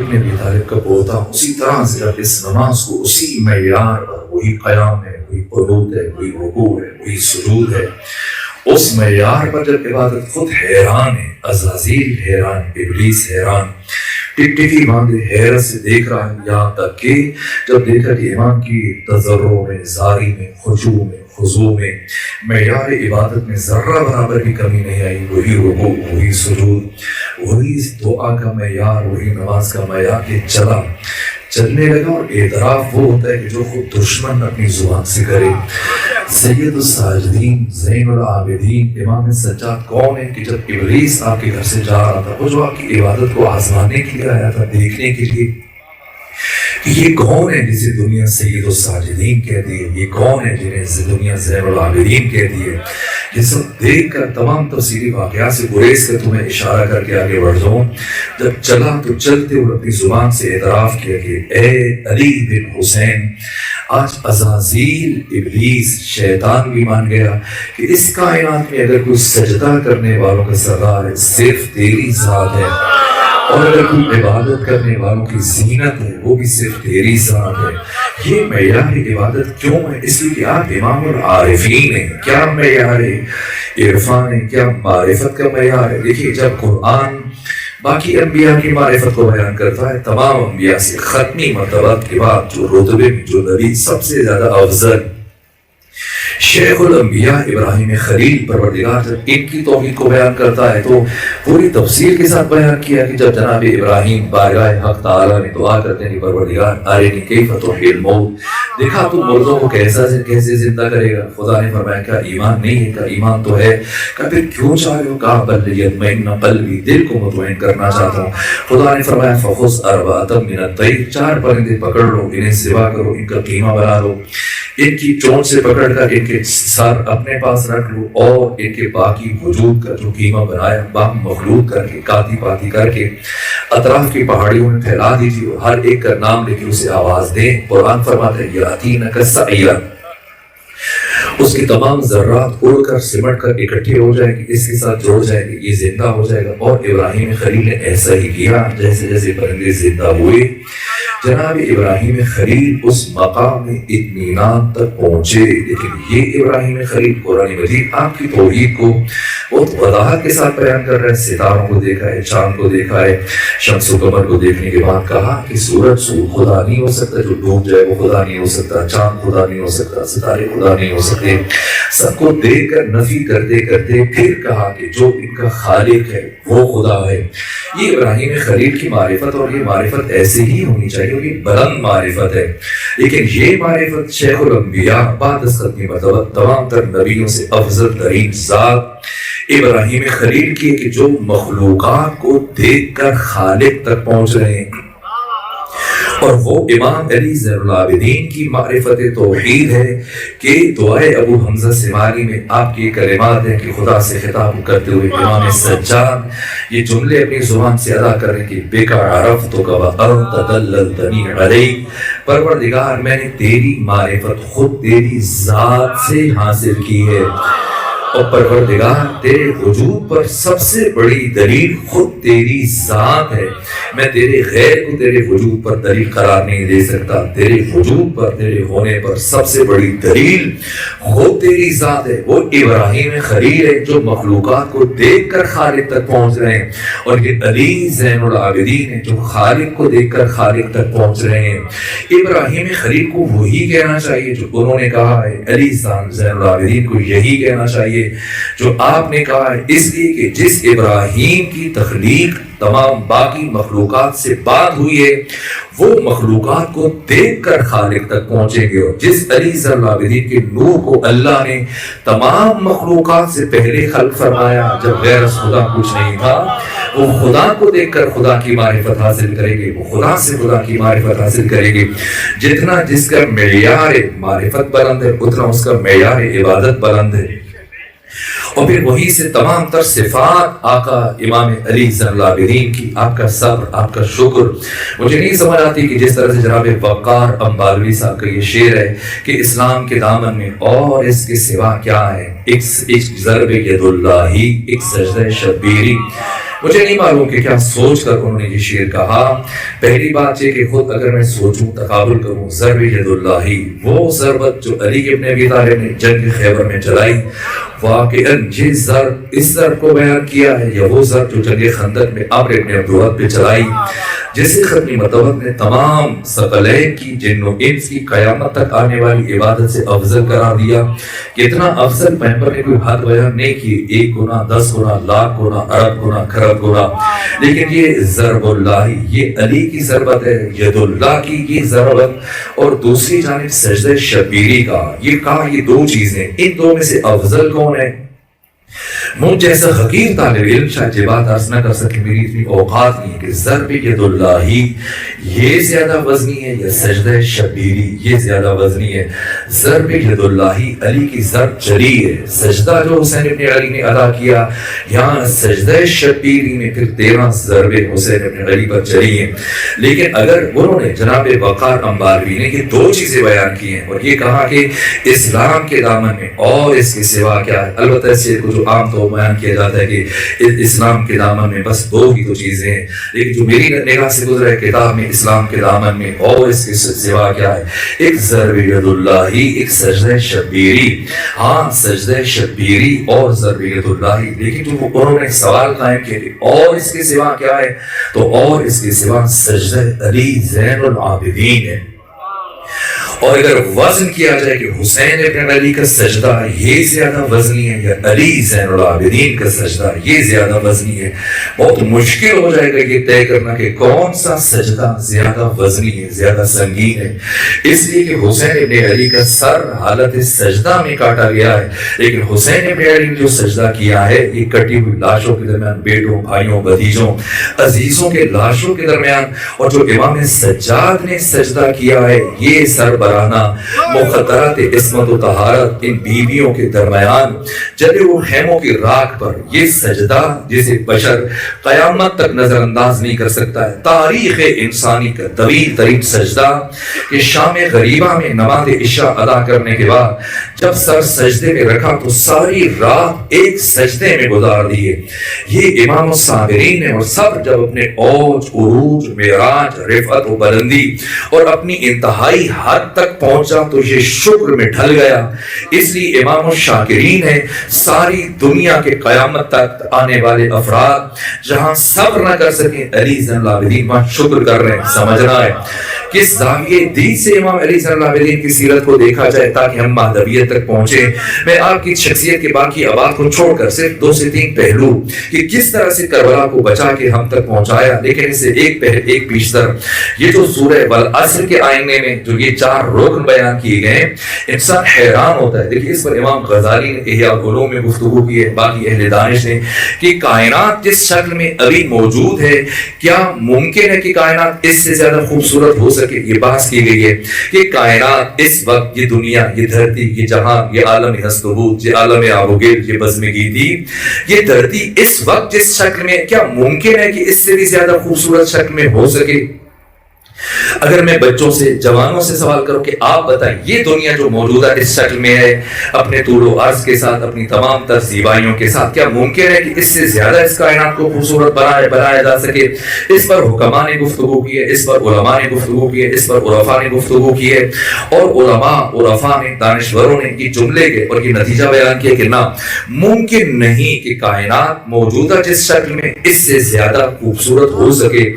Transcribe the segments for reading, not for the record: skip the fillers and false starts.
طالب نے ابی طالب کا پوتا ہوں، اسی طرح سے جب اس نماز کو اسی معیار پر، وہی قیام ہے، وہی قنوت ہے، وہی رکوع ہے، وہی سجود ہے، اس معیار پر جب عبادت، خود حیران ہے، عزازیل حیران، ابلیس حیران، ٹکٹکی باندھے حیرت سے دیکھ رہا ہے، یہاں تک کہ جب دیکھا کہ امام کی تضرع میں، زاری میں، خشوع میں، خضوع میں، معیار عبادت میں ذرہ برابر بھی کمی نہیں آئی، وہی رکوع، وہی سجود، وہی دعا کا معیار، وہی نماز کا معیار، کہ چلنے لگا۔ اور اعتراف وہ ہوتا ہے کہ جو خود دشمن اپنی زبان سے کرے۔ سید الساجدین، زین العابدین، امام سجاد کون ہے کہ جب ابلیس آپ کے گھر سے جا رہا تھا، وہ جو آپ کی عبادت کو آزمانے کے لیے آیا تھا، دیکھنے کے لیے کہ یہ کون ہے جسے دنیا سید الساجدین کہتی ہے، یہ کون ہے جنہیں دنیا زین العابدین کہتی ہے، یہ سب دیکھ کر تمام تفصیلی واقعات سے گریز کر تمہیں اشارہ کر کے آگے بڑھ جاؤں۔ جب چلا تو چلتے ہوئے اپنی زبان سے اعتراف کیا کہ اے علی بن حسین، آج عزازیل، ابلیس، شیطان بھی مان گیا کہ اس کائنات میں اگر کوئی سجدہ کرنے والوں کا سردار ہے صرف تیری ذات ہے، اور اگر کوئی عبادت کرنے والوں کی زینت ہے وہ بھی صرف تیری ذات ہے۔ یہ معیار عبادت کیوں ہے؟ اس لیے کہ آپ امام العارفین ہیں۔ کیا معیار عرفان ہے؟ کیا معرفت کا معیار ہے؟ دیکھیے، جب قرآن باقی انبیاء کی معرفت کو بیان کرتا ہے، تمام انبیاء سے ختمی مرتبہ کے بعد جو رتبے میں جو نبی سب سے زیادہ افضل، شیخ الانبیاء ابراہیم خلیل پروردگار جب ان کی توحید کو بیان کرتا ہے تو پوری تفصیل کے ساتھ بیان کیا کہ جب جناب ابراہیم بارگاہ حق تعالیٰ میں دعا کرتے ہیں کہ پروردگار ارنی کیف تحیی الموت، دیکھا تو مردوں کو کیسے زندہ کرے گا؟ خدا نے فرمایا کیا ایمان نہیں ہے؟ کیا ایمان تو ہے؟ کہا پھر کیوں چاہ رہے ہو؟ کہا بل لیطمئن قلبی، دل کو مطمئن کرنا چاہتا ہوں۔ خدا نے فرمایا فخذ اربعۃ من الطیر، 4 پرندے پکڑ لو، انہیں ذبح کرو، ان کا قیمہ بنا لو، ان کی چونچ سے پکڑ کر ان کے سر اپنے پاس رکھ لو، اور ان کے باقی وجود کا جو قیمہ بنایا باہم مخلوط کر کے، کاتی پاتی کر کے اطراف کی پہاڑیوں میں پھیلا دیجیے، ہر ایک کا نام لے کے اسے آواز دیں۔ قرآن فرماتا ہے یاتینک سعیا، اس کے تمام ذرات اڑ کر سمٹ کر اکٹھے ہو جائیں گے، اس کے ساتھ جوڑ جائیں گے، یہ زندہ ہو جائے گا۔ اور ابراہیم خلیل نے ایسا ہی کیا، جیسے جیسے پرندے زندہ ہوئے، جناب ابراہیم خلیل اس مقام اطمینان تک پہنچے۔ لیکن یہ ابراہیم خلیل قرآن مجید آپ کی توحید کو بہت وضاحت کے ساتھ بیان کر رہا ہے۔ ستاروں کو دیکھا ہے، چاند کو دیکھا ہے، شمس و قمر کو دیکھنے کے بعد کہا کہ سورج خدا نہیں ہو سکتا، جو ڈوب جائے وہ خدا نہیں ہو سکتا، چاند خدا نہیں ہو سکتا، ستارے خدا نہیں ہو سکتے۔ سب کو دیکھ کر نفی کرتے کرتے پھر کہا کہ جو ان کا خالق ہے وہ خدا ہے۔ یہ ابراہیم خلیل کی معرفت، اور یہ معرفت ایسے ہی ہونی چاہیے، یہ بلند معرفت ہے۔ لیکن یہ معرفت شیخ الانبیاء بعد از ختمی مرتبہ تمام تر نبیوں سے افضل ترین ذات ابراہیم خلیل کی ہے کہ جو مخلوقات کو دیکھ کر خالق تک پہنچ رہے ہیں، اور وہ امام علی زین العابدین کی معرفت توحید ہے کہ دعائے ابو حمزہ سماری میں آپ کی کلمات ہیں کہ خدا سے خطاب کرتے ہوئے امام سجاد یہ جملے اپنی زبان سے ادا کر رہے ہیں کہ بِکَ عَرَفْتُکَ وَأَنْتَ دَلَّلْتَنِی عَلَیک، پروردگار میں نے تیری معرفت خود تیری ذات سے حاصل کی ہے، اور پروردگار تیرے وجود پر سب سے بڑی دلیل خود تیری ذات ہے۔ میں تیرے غیر کو تیرے وجود پر دلیل قرار نہیں دے سکتا، تیرے وجود پر، تیرے ہونے پر سب سے بڑی دلیل خود تیری ذات ہے۔ وہ ابراہیم خلیل ہے جو مخلوقات کو دیکھ کر خالق تک پہنچ رہے ہیں، اور یہ علی زین العابدین ہے جو خالق کو دیکھ کر خالق تک پہنچ رہے ہیں۔ ابراہیم خلیل کو وہی کہنا چاہیے جو انہوں نے کہا ہے، علی زین العابدین کو یہی کہنا چاہیے جو آپ نے کہا ہے، اس لیے کہ جس ابراہیم کی تخلیق تمام باقی مخلوقات سے بعد ہوئی ہے وہ مخلوقات کو دیکھ کر خالق تک پہنچیں گے، اور جس علی زین العابدین کے نور کو اللہ نے تمام مخلوقات سے پہلے خلق فرمایا جب غیر از خدا کچھ نہیں تھا، وہ خدا کو دیکھ کر خدا کی معرفت حاصل کریں گے، وہ خدا سے خدا کی معرفت حاصل کریں گے۔ جتنا جس کا معیار معرفت بلند ہے اتنا اس کا معیار عبادت بلند ہے، اور پھر وہی سے تمام تر صفات آقا امام علی زین العابدین کی، آپ کا صبر، آپ کا شکر۔ مجھے نہیں سمجھ آتی کہ جس طرح سے جناب وقار امبالوی صاحب کا یہ شعر ہے کہ اسلام کے دامن میں اور اس کے سوا کیا ہے، ایک ضرب ید اللہ، ایک سجدہ شبیری، مجھے نہیں معلوم کہ کیا سوچ کر انہوں نے یہ شعر کہا. پہلی بات یہ کہ خود اگر میں سوچوں تقابل کروں ضرب ید اللہ، وہ ضربت جو علی ابن ابی طالب نے جنگ خیبر میں چلائی، واقعاً یہ ضرب اس ضرب کو بیان کیا ہے، یا وہ ضرب جو جنگ خندق میں عمرو ابن عبدالوہب پہ چلائی، جسے ختمی متوت نے تمام ثقلین کی جن و انس کی قیامت تک آنے والی عبادت سے افضل قرار دیا. کتنا افضل پیغمبر نے کوئی حد بیان نہیں کی، 1 گنا 10 گنا لاکھ گنا ارب گنا کھرب گنا، لیکن یہ ضرب اللہ، یہ علی کی ضربت ہے، ید اللہ کی یہ ضربت، اور دوسری جانب سجدہ شبیری کا. یہ کہا یہ 2 چیزیں، ان 2 میں سے افضل کون ہے؟ مجھ جیسا حقیر طالب علم شاید یہ بات عرض نہ کر سکے، میری اتنی اوقات نہیں ہے کہ ضرب ید اللہ یہ زیادہ وزنی ہے یا سجدہ شبیری یہ زیادہ وزنی ہے. ضرب ید اللہ علی کی ضرب جری ہے، سجدہ جو حسین ابن علی نے ادا کیا، یہاں سجدہ شبیری میں پھر 13 ضرب حسین ابن علی پر جری ہیں. لیکن اگر انہوں نے جناب وقار انباروی نے یہ 2 چیزیں بیان کی ہیں اور یہ کہا کہ اسلام کے دامن میں اور اس کے سوا کیا ہے، البتہ اس کو جو عام طور بیان کیا جاتا ہے کہ اسلام کے دامن میں بس 2 ہی تو چیزیں ہیں، لیکن جو میری نگاہ سے گزرا ہے کتاب میں، اسلام کے دامن میں اور اس کے سوا کیا ہے، ایک ضرب ید اللہ، ایک سجدہ شبیری. ہاں سجدہ شبیری اور ضرب ید اللہ، لیکن جو انہوں نے سوال قائم کیا کہ اور اس کے سوا کیا ہے، تو اور اس کے سوا سجدہ علی زین العابدین ہے. اور اگر وزن کیا جائے کہ حسین ابن علی کا سجدہ یہ زیادہ وزنی ہے یا علی زین العابدین کا سجدہ یہ زیادہ وزنی ہے، بہت مشکل ہو جائے گا یہ طے کرنا کہ کون سا سجدہ زیادہ وزنی ہے، زیادہ سنگین ہے. اس لیے کہ حسین ابن علی کا سر حالت سجدہ میں کاٹا گیا ہے، لیکن حسین ابن علی نے جو سجدہ کیا ہے یہ کٹی ہوئی لاشوں کے درمیان، بیٹوں بھائیوں بھتیجوں عزیزوں کے لاشوں کے درمیان. اور جو امام سجاد نے سجدہ کیا ہے یہ سر مخدرات عصمت و طہارت ان بیویوں کے درمیان جب وہ خیموں کی راکھ پر یہ سجدہ جسے بشر قیامت تک نظر انداز نہیں کر سکتا ہے، تاریخ انسانی کا طویل ترین سجدہ کہ شام غریبہ میں نماز عشاء ادا کرنے کے بعد جب سر سجدے میں رکھا تو ساری رات ایک سجدے میں گزار دیے. یہ امام الصابرین ہے، اور صبر جب اپنے اوج عروج معراج رفعت و بلندی اور اپنی انتہائی حد تک پہنچا تو یہ شکر میں ڈھل گیا. اس لیے امام الشاکرین ہے. ساری دنیا کے قیامت تک آنے والے افراد جہاں صبر نہ کر سکیں علی زین العابدین وہاں شکر کر رہے ہیں. سمجھنا ہے کس زاویے دین سے امام علی زین العابدین کی سیرت کو دیکھا جائے تاکہ ہم مہدویت تک پہنچے. میں آپ کی شخصیت کے باقی آباد کو چھوڑ کر صرف 2 سے 3 پہلو کہ کس طرح سے کربلا کو بچا کے ہم تک پہنچایا، لیکن اس سے ایک پیشتر یہ جو سورہ والعصر کے آئینے میں جو یہ 4 رکن بیان کیے گئے انسان حیران ہوتا ہے. دیکھیے اس پر امام غزالی نے احیاء العلوم میں گفتگو کی ہے، باقی اہل دانش نے، کہ کائنات جس شکل میں ابھی موجود ہے کیا ممکن ہے کہ کائنات اس سے زیادہ خوبصورت ہو سکے. یہ بحث کی گئی ہے کہ کائنات اس وقت، یہ دنیا، یہ دھرتی، یہ جہان، یہ عالم ہست و بود، یہ عالم آب و گل، یہ بزم گیتی، یہ دھرتی اس وقت جس شکل میں کیا ممکن ہے کہ اس سے بھی زیادہ خوبصورت شکل میں ہو سکے. اگر میں بچوں سے جوانوں سے سوال کروں کہ آپ بتائیں یہ دنیا جو موجودہ اس شکل میں ہے اپنے طول و عرض کے ساتھ، اپنی تمام تر زیبائیوں کے ساتھ، کیا ممکن ہے کہ اس سے زیادہ اس کائنات کو خوبصورت بنایا جا سکے؟ اس پر حکماء نے گفتگو کی ہے، اس پر علماء نے گفتگو کی ہے، اس پر عرفاء نے گفتگو کی ہے، اور علماء عرفاء نے دانشوروں نے یہ جملے کے اور یہ نتیجہ بیان کیا کہ نہ ممکن نہیں کہ کائنات موجودہ جس شکل میں اس سے زیادہ خوبصورت ہو سکے.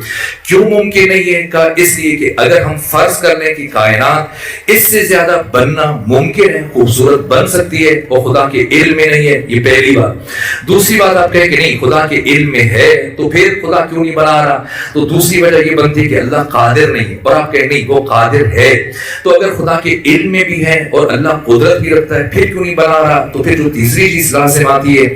کیوں ممکن نہیں ہے؟ کا اس لیے کہ اگر ہم فرض کر لیں کہ کائنات اس سے زیادہ بننا ممکن ہے، خوبصورت بن سکتی ہے، اور خدا کے علم میں نہیں ہے، یہ پہلی بات. دوسری بات آپ کہیں کہ نہیں خدا کے علم میں ہے تو پھر خدا کیوں نہیں بنا رہا؟ تو دوسری وجہ یہ بنتی ہے کہ اللہ قادر نہیں ہے، اور آپ کہیں نہیں وہ قادر ہے. تو اگر خدا کے علم میں بھی ہے اور اللہ قدرت بھی رکھتا ہے پھر کیوں نہیں بنا رہا؟ تو پھر جو تیسری چیز لازم آتی ہے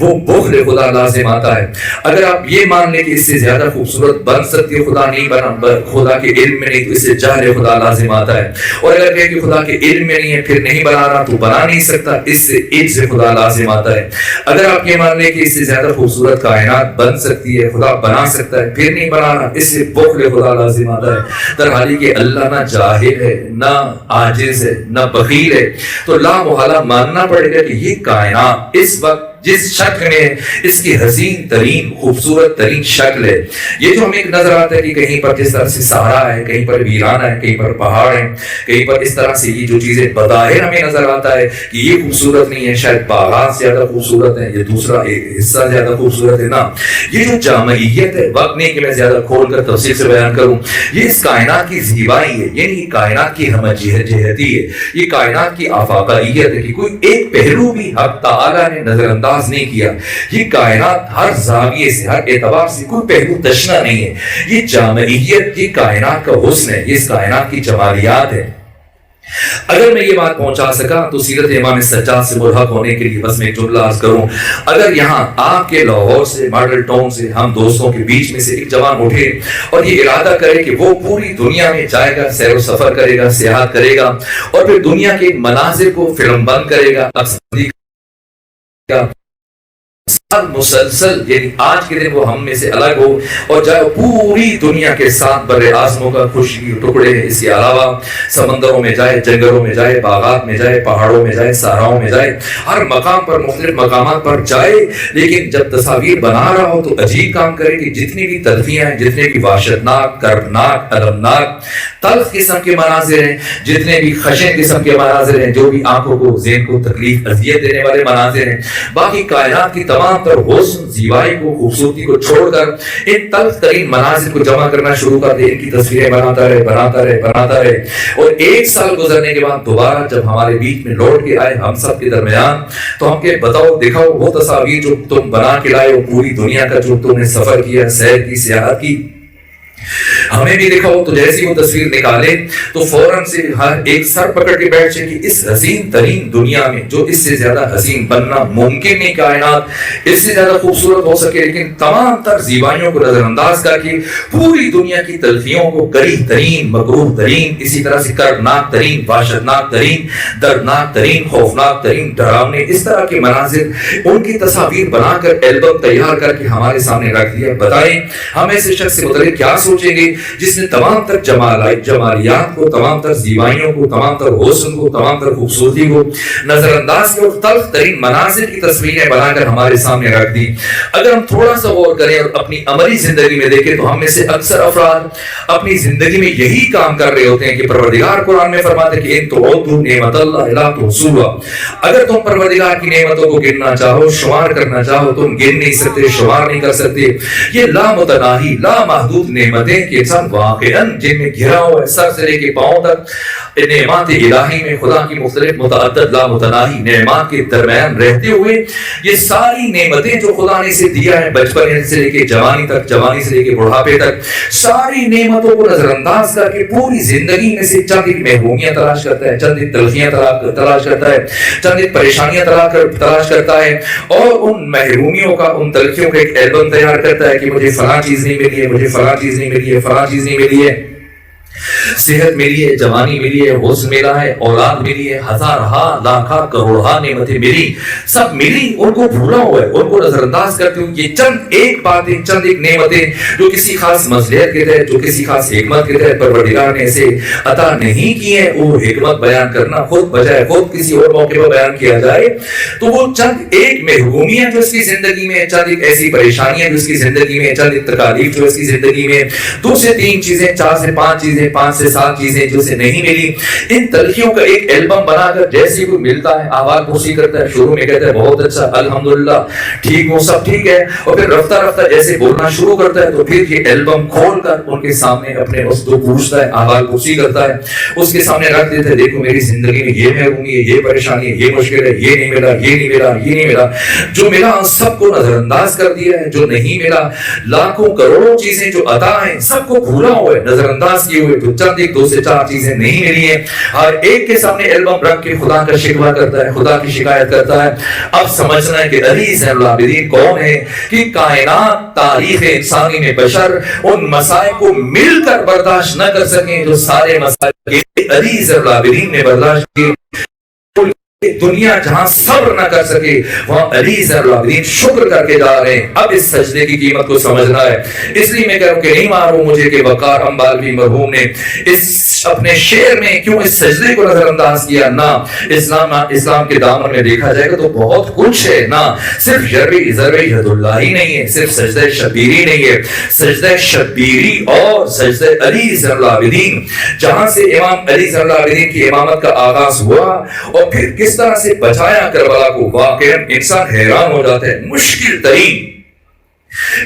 وہ بخل خدا لازم آتا ہے. اگر آپ یہ مان لیں کہ اس سے زیادہ خوبصورت بن سکتی ہے، خدا نہیں بنا، خدا کے علم میں نہیں، تو اس سے جہل خدا لازم آتا ہے. اور اگر کہیں کہ خدا کے علم میں نہیں ہے پھر نہیں بنا رہا تو بنا نہیں سکتا، اس سے عجز خدا لازم آتا ہے. اگر آپ یہ مان لیں کہ اس سے زیادہ خوبصورت کائنات بن سکتی ہے، خدا بنا سکتا ہے پھر نہیں بنا رہا، اس سے بخل خدا لازم آتا ہے. در حالی کہ اللہ نہ جاہل ہے، نہ عاجز ہے، نہ بخیل ہے. تو لا محالہ ماننا پڑے گا کہ یہ کائنات اس وقت جس شکل میں اس کی حسین ترین خوبصورت ترین شکل ہے، یہ جو ہمیں نظر آتا ہے کہ کہیں پر جس طرح سے صحرا ہے، کہیں پر ویرانہ ہے، کہیں پر پہاڑ ہے، کہیں پر اس طرح سے یہ جو چیزیں بظاہر ہمیں نظر آتا ہے کہ یہ خوبصورت نہیں ہے، شاید باغات زیادہ خوبصورت ہے، یہ دوسرا ایک حصہ زیادہ خوبصورت ہے، نا یہ جو جامعیت ہے، وقت نہیں کہ میں زیادہ کھول کر تفصیل سے بیان کروں، یہ اس کائنات کی زیبائی ہے، یعنی کائنات کی ہم جہتی ہے، یہ کائنات کی آفاقیت ہے کہ کوئی ایک پہلو بھی حق تعالیٰ نے نظر انداز نہیں کیا، یہ کائنات ہر زاویے سے ہر اعتبار سے کوئی پہلو تشنا نہیں ہے، یہ جامعیت یہ کائنات کا حسن ہے، یہ اس کائنات کی جمالیات ہے۔ اگر میں یہ بات پہنچا سکا تو سیرت امام سجاد سے ملحق ہونے کے لیے بس میں ایک جملہ عرض کروں، اگر یہاں آپ کے لاہور سے ماڈل ٹاؤن سے ہم دوستوں کے بیچ میں سے ایک جوان اٹھے اور یہ ارادہ کرے کہ وہ پوری دنیا میں جائے گا، سیر و سفر کرے گا، سیاحت کرے گا اور پھر دنیا کے مناظر کو فلم بند کرے گا، مسلسل یعنی آج کے دن وہ ہم میں سے الگ ہو اور جائے پوری دنیا کے ساتھ بر اعظموں کا خوشی ٹکڑے ہیں، اس کے علاوہ سمندروں میں جائے، جنگلوں میں جائے، باغات میں جائے، پہاڑوں میں جائے، صحراؤں میں جائے، ہر مقام پر مختلف مقامات پر جائے، لیکن جب تصاویر بنا رہا ہو تو عجیب کام کرے کہ جتنی بھی تلخیاں ہیں، جتنے بھی وحشتناک، کربناک، المناک، تلخ قسم کے مناظر ہیں، جتنے بھی خشن قسم کے مناظر ہیں، جو بھی آنکھوں کو ذہن کو تکلیف اذیت دینے والے مناظر ہیں، باقی کائنات کی تمام تر حسن، زیبائی کو، خوبصورتی کو چھوڑ کر ان تلخ ترین مناظر کو جمع کرنا شروع کر دے، ان کی تصویریں بناتا رہے اور ایک سال گزرنے کے بعد دوبارہ جب ہمارے بیچ میں لوٹ کے آئے ہم سب کے درمیان، تو ہم کہ بتاؤ دکھاؤ وہ تصاویر جو تم بنا کے لائے ہو، پوری دنیا کا جو تم نے سفر کیا، سیر کی، سیاحت کی، ہمیں بھی دکھاؤ۔ تو جیسی وہ تصویر نکالے تو فوراً سے ہر ایک سر پکڑ کے بیٹھ جائے کہ اس حسین ترین دنیا میں جو اس سے زیادہ حسین بننا ممکن نہیں، کائنات اس سے زیادہ خوبصورت ہو سکے، لیکن تمام تر زیبائیوں کو نظر انداز کر کے پوری دنیا کی تلخیوں کو کریہ ترین، مکروہ ترین، اسی طرح سے کربناک ترین، وحشتناک ترین، دردناک ترین، خوفناک ترین، ڈراونے اس طرح کے مناظر ان کی تصاویر بنا کر البم تیار کر کے ہمارے سامنے رکھ دیا۔ بتائیں ہم ایسے شخص سے متعلق کیا سوچیں گے جس نے تمام تر جمالیات کو، تمام تر زیبائیوں کو، تمام تر حسن کو، تمام تر خوبصورتی کو نظر انداز کیا اور تلخ ترین مناظر کی تصویریں بنا کر ہمارے سامنے رکھ دی۔ اگر ہم تھوڑا سا غور کریں اور اپنی عملی زندگی میں دیکھیں تو ہم میں سے اکثر افراد اپنی زندگی میں یہی کام کر رہے ہوتے ہیں کہ پروردگار قرآن میں فرماتے ہیں کہ ان تعدوا نعمت اللہ لا تحصوها، اگر تم پروردگار کی نعمتوں کو گننا چاہو، شمار کرنا چاہو، تم گن نہیں سکتے، شمار نہیں کر سکتے۔ یہ لا متناہی، لا محدود نعمتیں کہ انسان واقعاً جن میں گھرا ہوا ہے سر سے لے کے پاؤں تک، نعمات الہی میں خدا کی مختلف متعدد لا متناہی نعمات کے درمیان رہتے ہوئے یہ ساری نعمتیں جو خدا نے اسے دیا ہے، بچپن سے لے کے جوانی تک، جوانی سے لے کے بڑھاپے تک، ساری نعمتوں کو نظر انداز کر کے پوری زندگی میں سے چند ایک محرومیاں تلاش کرتا ہے، چند ایک تلخیاں تلاش کرتا ہے، چند ایک پریشانیاں تلاش کرتا ہے اور ان محرومیوں کا، ان تلخیوں کا ایک البم تیار کرتا ہے کہ مجھے فلاں چیز نہیں ملی ہے، مجھے فلاں چیز نہیں ملی ہے، فلاں چیز نہیں ملی ہے، صحت ملی ہے، جوانی ملی ہے، حسن ملا ہے، اولاد ملی ہے، ہزارہا لاکھا کروڑہا نعمتیں ملی، سب ملی، ان کو بھولا ہوا ہے، ان کو نظر انداز کرتے ہوئے یہ چند ایک باتیں، چند ایک نعمتیں جو کسی خاص مصلحت کے تحت، جو کسی خاص حکمت کے تحت پروردگار نے اسے عطا نہیں کی ہے، وہ حکمت بیان کرنا خود بجائے خود کسی اور موقع پر بیان کیا جائے تو وہ چند ایک محرومیاں جو اس کی زندگی میں، چند ایک ایسی پریشانیاں جو اس کی زندگی میں، چند ایک تکالیف جو اس کی زندگی میں، 2 سے 3 چیزیں، 4 سے 5 چیزیں، 5 سے 7 چیزیں جو اسے نہیں ملی، ان تلخیوں کا ایک البم بنا کر جیسے کوئی ملتا ہے آواز پرسی کرتا ہے، شروع میں کہتا ہے بہت اچھا، الحمدللہ، ٹھیک ہوں، سب ٹھیک ہے، اور پھر رفتہ رفتہ جیسے بولنا شروع کرتا ہے تو پھر یہ البم کھول کر ان کے سامنے اپنے اس کو پوچھتا ہے، آواز پرسی کرتا ہے، اس کے سامنے رکھ دیتا ہے، دیکھو میری زندگی میں یہ محرومی ہے، یہ پریشانی ہے، یہ مشکل ہے، یہ نہیں ملا، یہ نہیں ملا، یہ نہیں ملا، جو ملا سب کو نظر انداز کر دیا ہے، جو نہیں ملا لاکھوں کروڑوں چیزیں جو عطا ہیں سب کو بھولا ہوا ہے، نظر انداز کیے ہوئے، تو چند ایک 2 سے 4 چیزیں نہیں ملی ہیں، ہر ایک کے سامنے البم رکھ کے خدا کا شکوہ کرتا ہے، خدا کی شکایت کرتا ہے۔ اب سمجھنا ہے کہ علی زین العابدین کون ہے کہ کائنات تاریخ انسانی میں بشر ان مسائل کو مل کر برداشت نہ کر سکیں جو سارے مسائل علی زین العابدین نے برداشت کیے۔ دنیا جہاں صبر نہ کر سکے وہاں علی زین العابدین شکر کر کے جا رہے ہیں. اب اس سجدے کی قیمت کو سمجھنا ہے. اس لیے میں کہہ رہا ہوں کہ نہیں مارو مجھے کہ وقار امبالوی مرحوم نے اس اپنے شعر میں کیوں اس سجدے کو نظر انداز کیا. نہ اسلام کے دامن میں دیکھا جائے گا تو بہت کچھ ہے. نہ صرف ضرب ید اللہ ہی نہیں ہے, صرف سجدہ شبیری نہیں ہے, سجدہ شبیری اور سجدہ علی زین العابدین جہاں سے امام علی زین العابدین کی امامت کا آغاز ہوا اور پھر کس طرح سے بچایا کربلا کو. واقعا انسان حیران ہو جاتا ہے. مشکل ترین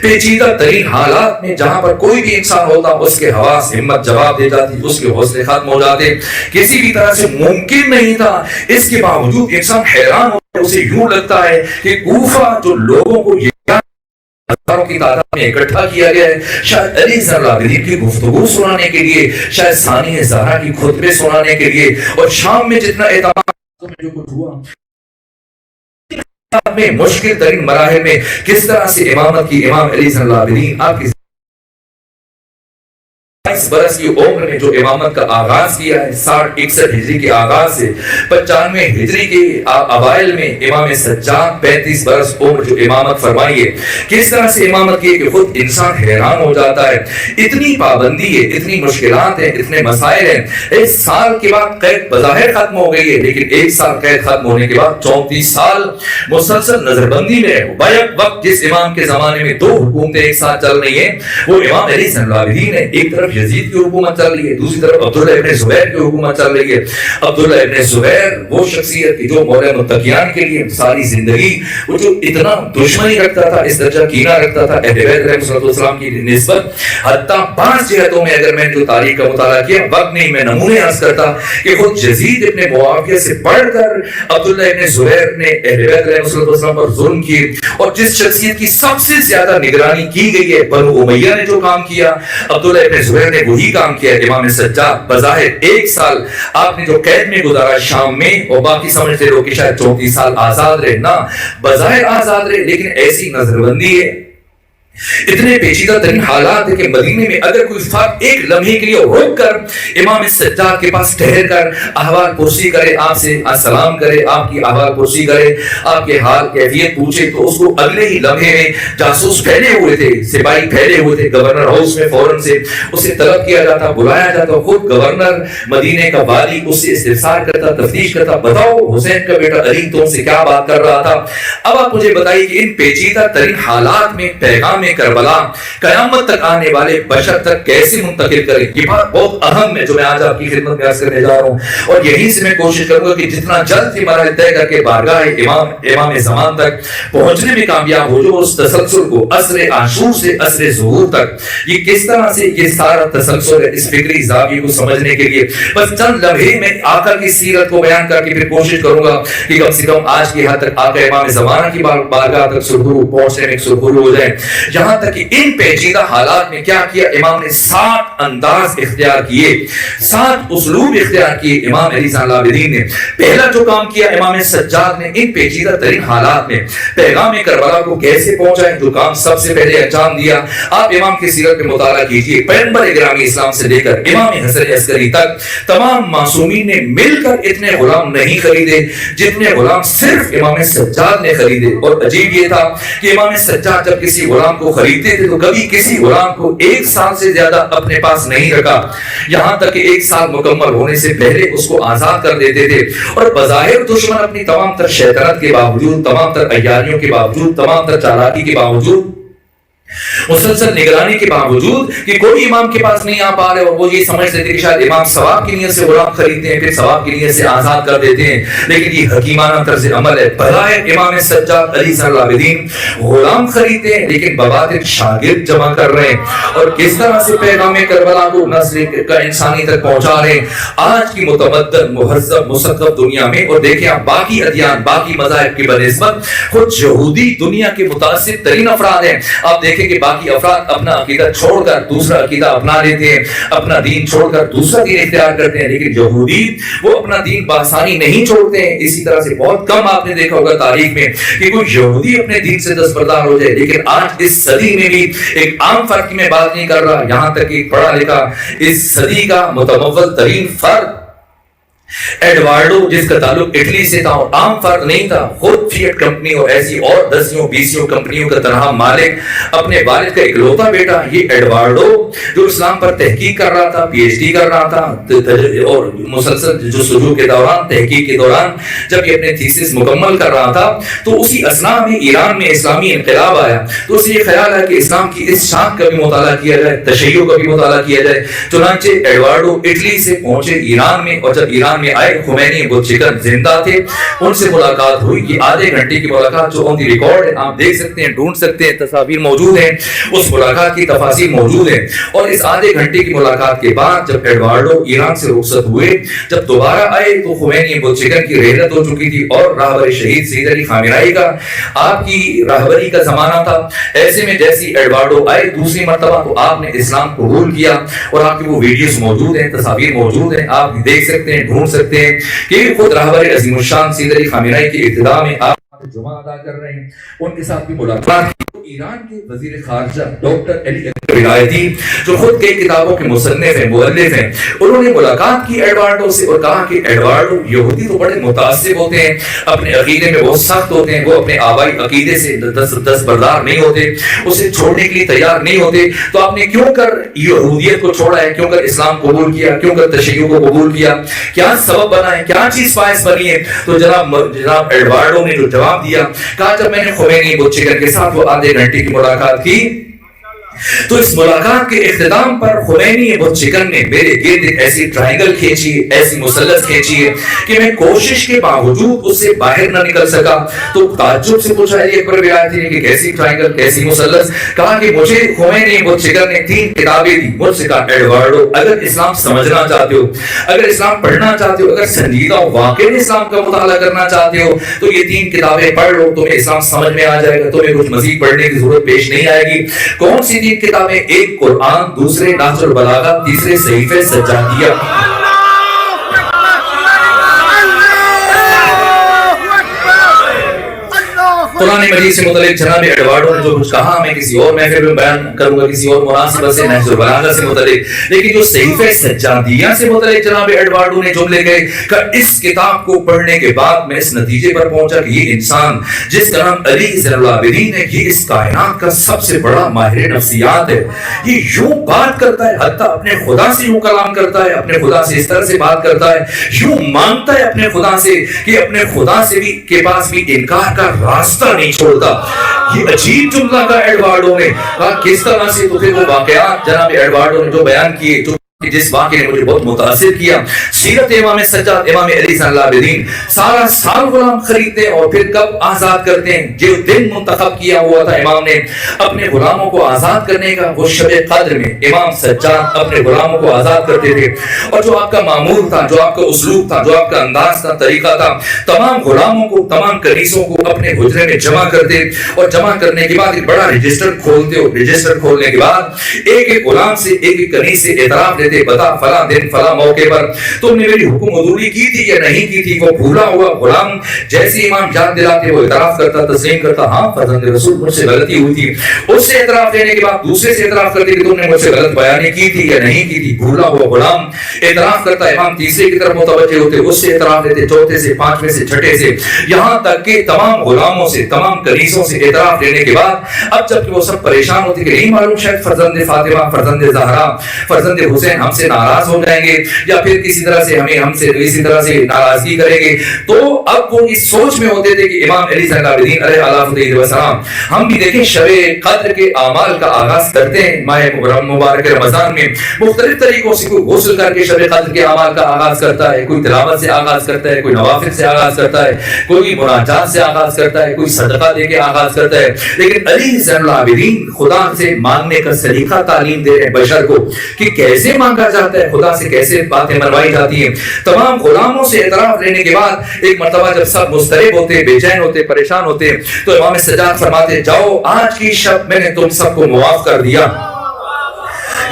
پیچیدہ ترین حالات میں جہاں پر کوئی بھی انسان ہوتا اس کے حواس ہمت جواب دے جاتی, اس کے حوصلے ختم ہو جاتے, کسی بھی طرح سے ممکن نہیں تھا. اس کے باوجود انسان حیران ہوتا ہے. اسے یوں لگتا ہے کہ کوفہ جو لوگوں کو ہزاروں کی تعداد میں اکٹھا کیا گیا ہے شاید علی زین العابدین کی گفتگو سنانے کے لیے, شاید ثانی زہرا کی خطبے سنانے کے لیے, اور شام میں جتنا اعتماد جو کچھ ہوا میں مشکل ترین مراحل میں کس طرح سے امامت کی امام علی زین العابدین آپ کی 22 برس کی عمر میں جو امامت کا آغاز کیا ہے 60-61 ہجری کے آغاز سے 95 ہجری کے اوائل میں امام سجاد 35 برس عمر جو امامت فرمائی ہے, کس طرح سے امامت کی کہ خود انسان حیران ہو جاتا ہے. اتنی پابندی ہے, اتنی مشکلات ہیں, اتنے مسائل ہیں. ایک سال کے بعد قید بظاہر ختم ہو گئی ہے, لیکن ایک سال قید ختم ہونے کے بعد 34 سال مسلسل نظر بندی میں ہے. بیک وقت جس امام کے زمانے میں 2 حکومتیں ایک ساتھ چل رہی ہیں وہ امام علی زین العابدین ہے. ایک طرف یزید کی حکومت چل رہی ہے, دوسری طرف عبداللہ ابن زبیر کی حکومت چل رہی ہے. عبداللہ ابن زبیر وہ شخصیت کی جو مولا متقیان کے لیے ساری زندگی وہ جو اتنا دشمنی رکھتا تھا, اس درجہ کینہ رکھتا تھا اہل بیت علیہ السلام کی نسبت, حتیٰ 5 جہتوں میں اگر میں جو تاریخ کا مطالعہ کیا وقت نہیں میں نمونے عرض کرتا کہ خود یزید ابن معاویہ سے پڑھ کر عبداللہ ابن زبیر نے اہل بیت علیہ السلام پر ظلم کیے. اور جس شخصیت کی سب سے زیادہ نگرانی کی گئی ہے بنو امیہ نے جو کام کیا عبداللہ ابن زبیر نے وہی کام کیا. امام سجاد بظاہر 1 سال آپ نے جو قید میں گزارا شام میں, اور باقی سمجھتے لوگ کہ شاید 34 سال آزاد رہے, نہ بظاہر آزاد رہے لیکن ایسی نظر بندی ہے, اتنے پیچیدہ ترین حالات ہے کہ مدینے میں اگر کوئی فرد ایک لمحے کے لیے رک کر امام سجاد کے پاس ٹھہر کر احوال پرسی کرے, آپ سے السلام کرے, آپ کی احوال پرسی کرے, آپ کے حال کیفیت پوچھے, تو اس کو اگلے ہی لمحے میں جاسوس پھیلے ہوئے تھے, سپاہی پھیلے ہوئے تھے گورنر ہاؤس میں, فوراً سے اسے طلب کیا جاتا, بلایا جاتا, خود گورنر مدینے کا والی اس سے استفسار کرتا, تفتیش کرتا, بتاؤ حسین کا بیٹا علی تم سے کیا بات کر رہا تھا. اب آپ مجھے بتائیے کہ ان پیچیدہ ترین حالات میں پیغام کربلا قیامت تک آنے والے بشر تک کیسے منتقل کریں, یہ بات بہت اہم ہے جو میں آج آپ کی خدمت میں عرض کرنے جا رہا ہوں. اور یہیں سے میں کوشش کروں گا کہ جتنا جلد یہ مراحل طے کر کے بارگاہ امام زمان تک پہنچنے میں کامیاب ہو جو اس تسلسل کو عصر عاشور سے عصر ظہور تک, یہ کس طرح سے یہ سارا تسلسل ہے, اس فکری زاویے کو سمجھنے کے لیے بس چند لمحے میں آقا کی سیرت کو بیان کر کے پھر کوشش کروں گا کہ کم سے کم آج کی حد تک آقا امام زمانہ کی بارگاہ تک سرخرو پہنچنے میں سرخرو ہو جائیں. یہاں تک کہ ان پیچیدہ حالات میں کیا کیا امام نے 7 انداز اختیار کیے, 7 اسلوب اختیار کیے امام علی زین العابدین نے. پہلا جو کام کیا امام سجاد نے ان پیچیدہ ترین حالات میں پیغام کربلا کو کیسے پہنچائیں, جو کام سب سے پہلے انجام دیا. آپ امام کی سیرت پہ مطالعہ کیجئے, پیغمبر گرامی اسلام سے لے کر امام حسن عسکری تک تمام معصومین نے مل کر اتنے غلام نہیں خریدے جتنے غلام صرف امام سجاد نے خریدے. اور عجیب یہ تھا کہ امام سجاد جب کسی غلام کو خریدتے تھے تو کبھی کسی غلام کو 1 سال سے زیادہ اپنے پاس نہیں رکھا, یہاں تک کہ 1 سال مکمل ہونے سے پہلے اس کو آزاد کر دیتے تھے. اور بظاہر دشمن اپنی تمام تر شیطنت کے باوجود, تمام تر عیاریوں کے باوجود, تمام تر چالاکی کے باوجود, مسلسل نگرانی کے باوجود کہ کوئی امام کے پاس نہیں آ پا رہے, اور وہ یہ سمجھتے تھے کہ شاید امام ثواب کی نیت سے غلام خریدتے ہیں پھر ثواب کی نیت سے آزاد کر دیتے ہیں, لیکن یہ حکیمانہ طرز عمل ہے. بظاہر امام سجاد علی زین العابدین غلام خریدتے ہیں لیکن بباطن شاگرد جمع کر رہے ہیں, اور کس طرح سے پیغام کربلا کو نسل کا انسانی تک پہنچا رہے ہیں آج کی متمدن مہذب مثقف دنیا میں. اور دیکھیں آپ باقی ادیان, باقی مذاہب کی بنسبت خود یہودی دنیا کے متاثر ترین افراد ہیں. آپ دیکھیں کہ باقی افراد اپنا عقیدہ چھوڑ کر دوسرا عقیدہ اپنا لیتے ہیں, اپنا دین چھوڑ کر دوسرا دین اختیار کرتے ہیں, لیکن یہودی وہ اپنا دین بآسانی نہیں چھوڑتے ہیں. اسی طرح سے بہت کم آپ نے دیکھا ہوگا تاریخ میں کہ کوئی یہودی اپنے دین سے دستبردار ہو جائے. لیکن آج اس صدی میں بھی ایک عام فرد کی میں بات نہیں کر رہا, یہاں تک کہ پڑھا لکھا اس صدی کا متمول ترین فرد ایڈوارڈو جس کا تعلق اٹلی سے تھا اور عام فرق نہیں تھا، خود فیٹ کمپنی اور ایسی اور 10-20 کمپنیوں کا تنہا مالک، اپنے والد کا اکلوتا بیٹا، یہ ایڈوارڈو جو اسلام پر تحقیق کر رہا تھا، پی ایچ ڈی کر رہا تھا، اور مسلسل جو سجو کے دوران، تحقیق کے دوران جب یہ اپنے تھیسس مکمل کر رہا تھا تو اسی اثناء میں ایران میں اسلامی انقلاب آیا، تو اسے یہ خیال ہے کہ اسلام کی اس شاخ کا بھی مطالعہ کیا جائے، تشیع کا بھی مطالعہ کیا جائے۔ چنانچہ ایڈوارڈو اٹلی سے پہنچے ایران میں، اور جب ایران میں آئے خمینی وہ چکن زندہ تھے، ان سے ملاقات ہوئی۔ یہ آدھے گھنٹے کی ملاقات جو آن دی ریکارڈ ہے، آپ دیکھ سکتے ہیں، ڈھونڈ سکتے ہیں، تصاویر موجود ہیں، اس ملاقات کی تفاصیل موجود ہیں۔ اور اس آدھے گھنٹے کی ملاقات کے بعد جب ایڈوارڈو ایران سے رخصت ہوئے، جب دوبارہ آئے تو خمینی وہ چکن کی رحلت ہو چکی تھی اور راہبر شہید سید علی خامنہئی کا آپ کی راہبری کا زمانہ تھا۔ ایسے میں جیسی ایڈوارڈو آئے دوسری مرتبہ تو آپ نے اسلام قبول کیا، اور آپ کی وہ ویڈیوز موجود ہیں، تصاویر موجود ہیں، آپ دیکھ سکتے ہیں، ڈھونڈ سکتے ہیں کہ خود راہبر عظیم الشان سید علی خامنہئی کی ابتدا میں آپ جمعہ ادا کر رہے ہیں۔ ان کے ساتھ بھی ملاقات کی۔ ایران کے وزیر خارجہ ڈاکٹر علی اکبر ولایتی جو خود کئی کتابوں کے مصنف ہیں، مؤلف ہیں، انہوں نے ملاقات کی ایڈوارڈو سے اور کہا کہ ایڈوارڈو یہودی تو بڑے متعصب ہوتے ہیں، اپنے عقیدے میں بہت سخت ہوتے ہیں، وہ اپنے آبائی عقیدے سے دستبردار نہیں ہوتے، اسے چھوڑنے کے لیے تیار نہیں ہوتے، تو آپ نے کیوں کر یہودیت کو چھوڑا ہے، کیوں کر اسلام قبول کیا، کیوں کر تشیع کو قبول کیا، کیا سبب بنا ہے، کیا چیز باعث بنی ہے؟ تو جناب ایڈوارڈو نے جو جواب دیا، کہا جب میں نے خمینی وہ چکن کے ساتھ وہ آدھے گھنٹے کی ملاقات کی تو اس ملاقات کے اختتام پر خمینی وہ چکن نے میرے گرد ایک ایسی ٹرائنگل کھینچی، ایسی مثلث کھینچی ہے کہ میں کوشش کے باوجود اس سے باہر نہ نکل سکا۔ تو تعجب سے پوچھا علی اکبر ولایتی نے کہ کیسی ٹرائنگل، کیسی مثلث؟ کہا کہ مجھے خمینی وہ چکن نے 3 کتابیں دی، مجھ سے کہا ایڈوارڈو اگر اسلام سمجھنا چاہتے ہو، اگر اسلام پڑھنا چاہتے ہو، اگر سنجیدہ واقعی اسلام کا مطالعہ کرنا چاہتے ہو تو یہ 3 کتابیں پڑھ لو، تمہیں اسلام سمجھ میں آ جائے گا، تمہیں کچھ مزید پڑھنے کی ضرورت پیش نہیں آئے گی۔ کون سی 3 کتابیں؟ ایک قرآن، دوسرے نہج البلاغہ، تیسرے صحیفہ سجادیہ۔ قرآن مجید سے متعلق جناب ایڈوارڈو نے جو کچھ کہا میں کسی اور محفل میں بیان کروں گا، کسی اور مناسبت سے، نہج البلاغہ سے متعلق، لیکن جو صحیفہ سجادیہ سے متعلق جناب ایڈوارڈو نے جملے کہے کہ اس کتاب کو پڑھنے کے بعد میں اس نتیجے پر پہنچا کہ یہ انسان جس کا نام علی زین العابدین ہے، یہ اس کائنات کا سب سے بڑا ماہر نفسیات ہے، یہ یوں بات کرتا ہے، حتیٰ اپنے خدا سے یوں کلام کرتا ہے، اپنے خدا سے اس طرح سے بات کرتا ہے، یوں مانگتا ہے اپنے خدا سے کہ اپنے خدا سے بھی کے پاس بھی انکار کا راستہ نہیں چھوڑتا۔ یہ عجیب جملہ کا ایڈوارڈو نے کہا کس طرح سے؟ تو پھر وہ واقعات جناب ایڈوارڈو نے جو بیان کیے، جو جس واقعے نے مجھے بہت متاثر کیا، سیرت امام سجاد امام علی زین العابدین، سارا سال غلام خریدتے اور پھر کب آزاد کرتے ہیں؟ جو دن منتخب کیا ہوا تھا امام نے اپنے غلاموں کو آزاد کرنے کا، وہ شب قدر میں امام سجاد اپنے غلاموں کو آزاد کرتے تھے، اور جو آپ کا معمول تھا، جو آپ کا اسلوب تھا، جو آپ کا انداز تھا، طریقہ تھا، تمام غلاموں کو، تمام کنیسوں کو اپنے حجرے میں جمع کرتے، اور جمع کرنے کے بعد ایک بڑا رجسٹر کھولتے، اور رجسٹر کھولنے کے بعد ایک ایک غلام سے، ایک ایک کنیز سے اعتراف دیتے، بتا فلاں دن فلاں موقع پر تم نے میری حکم عدولی کی تھی یا نہیں کی تھی؟ وہ بھولا ہوا غلام جیسے امام یاد دلاتے وہ اعتراف کرتا، تسلیم کرتا، ہاں فرزند رسول مجھ سے غلطی ہوئی تھی، اس سے اعتراف دینے کے بعد دوسرے سے اعتراف کرتے کہ تم نے مجھ سے غلط بیانی کی تھی یا نہیں کی تھی، بھولا ہوا غلام اعتراف کرتا، امام تیسرے کی طرف متوجہ ہوتے، اس سے اعتراف دیتے، چوتھے سے، پانچویں سے، چھٹے سے، یہاں تک کہ تمام غلاموں سے، تمام کنیسوں سے اعتراف دینے کے بعد اب جب وہ سب پریشان ہوتے کہ نہیں معلوم شاید فرزند فاطمہ، فرزند زہرا، فرزند حسین ہم سے ناراض ہو جائیں گے یا پھر کسی طرح سے ہم سے اسی طرح سے ناراضگی کریں گے، تو اب وہ اس سوچ میں ہوتے تھے کہ امام علی زین العابدین علیہ السلام ہم بھی دیکھیں شب قدر کے اعمال کا آغاز کرتے ہیں ماہ مبارک رمضان میں مختلف طریقوں سے، کوئی غسل کر کے شب قدر کے اعمال کا آغاز کرتا ہے، کوئی تلاوت سے آغاز کرتا ہے، کوئی نوافل سے آغاز کرتا ہے، کوئی مناجات سے آغاز کرتا ہے، کوئی صدقہ دے کے آغاز کرتا ہے، لیکن علی زین العابدین خدا سے مانگنے کا سلیقہ تعلیم دے رہے ہیں بشر کو کہ کیسے مانگا جاتا ہے، خدا سے کیسے باتیں منوائی جاتی ہیں۔ تمام غلاموں سے اعتراف لینے کے بعد ایک مرتبہ جب سب مضطرب ہوتے، بے چین ہوتے، پریشان ہوتے، تو امام سجاد فرماتے جاؤ آج کی شب میں نے تم سب کو معاف کر دیا،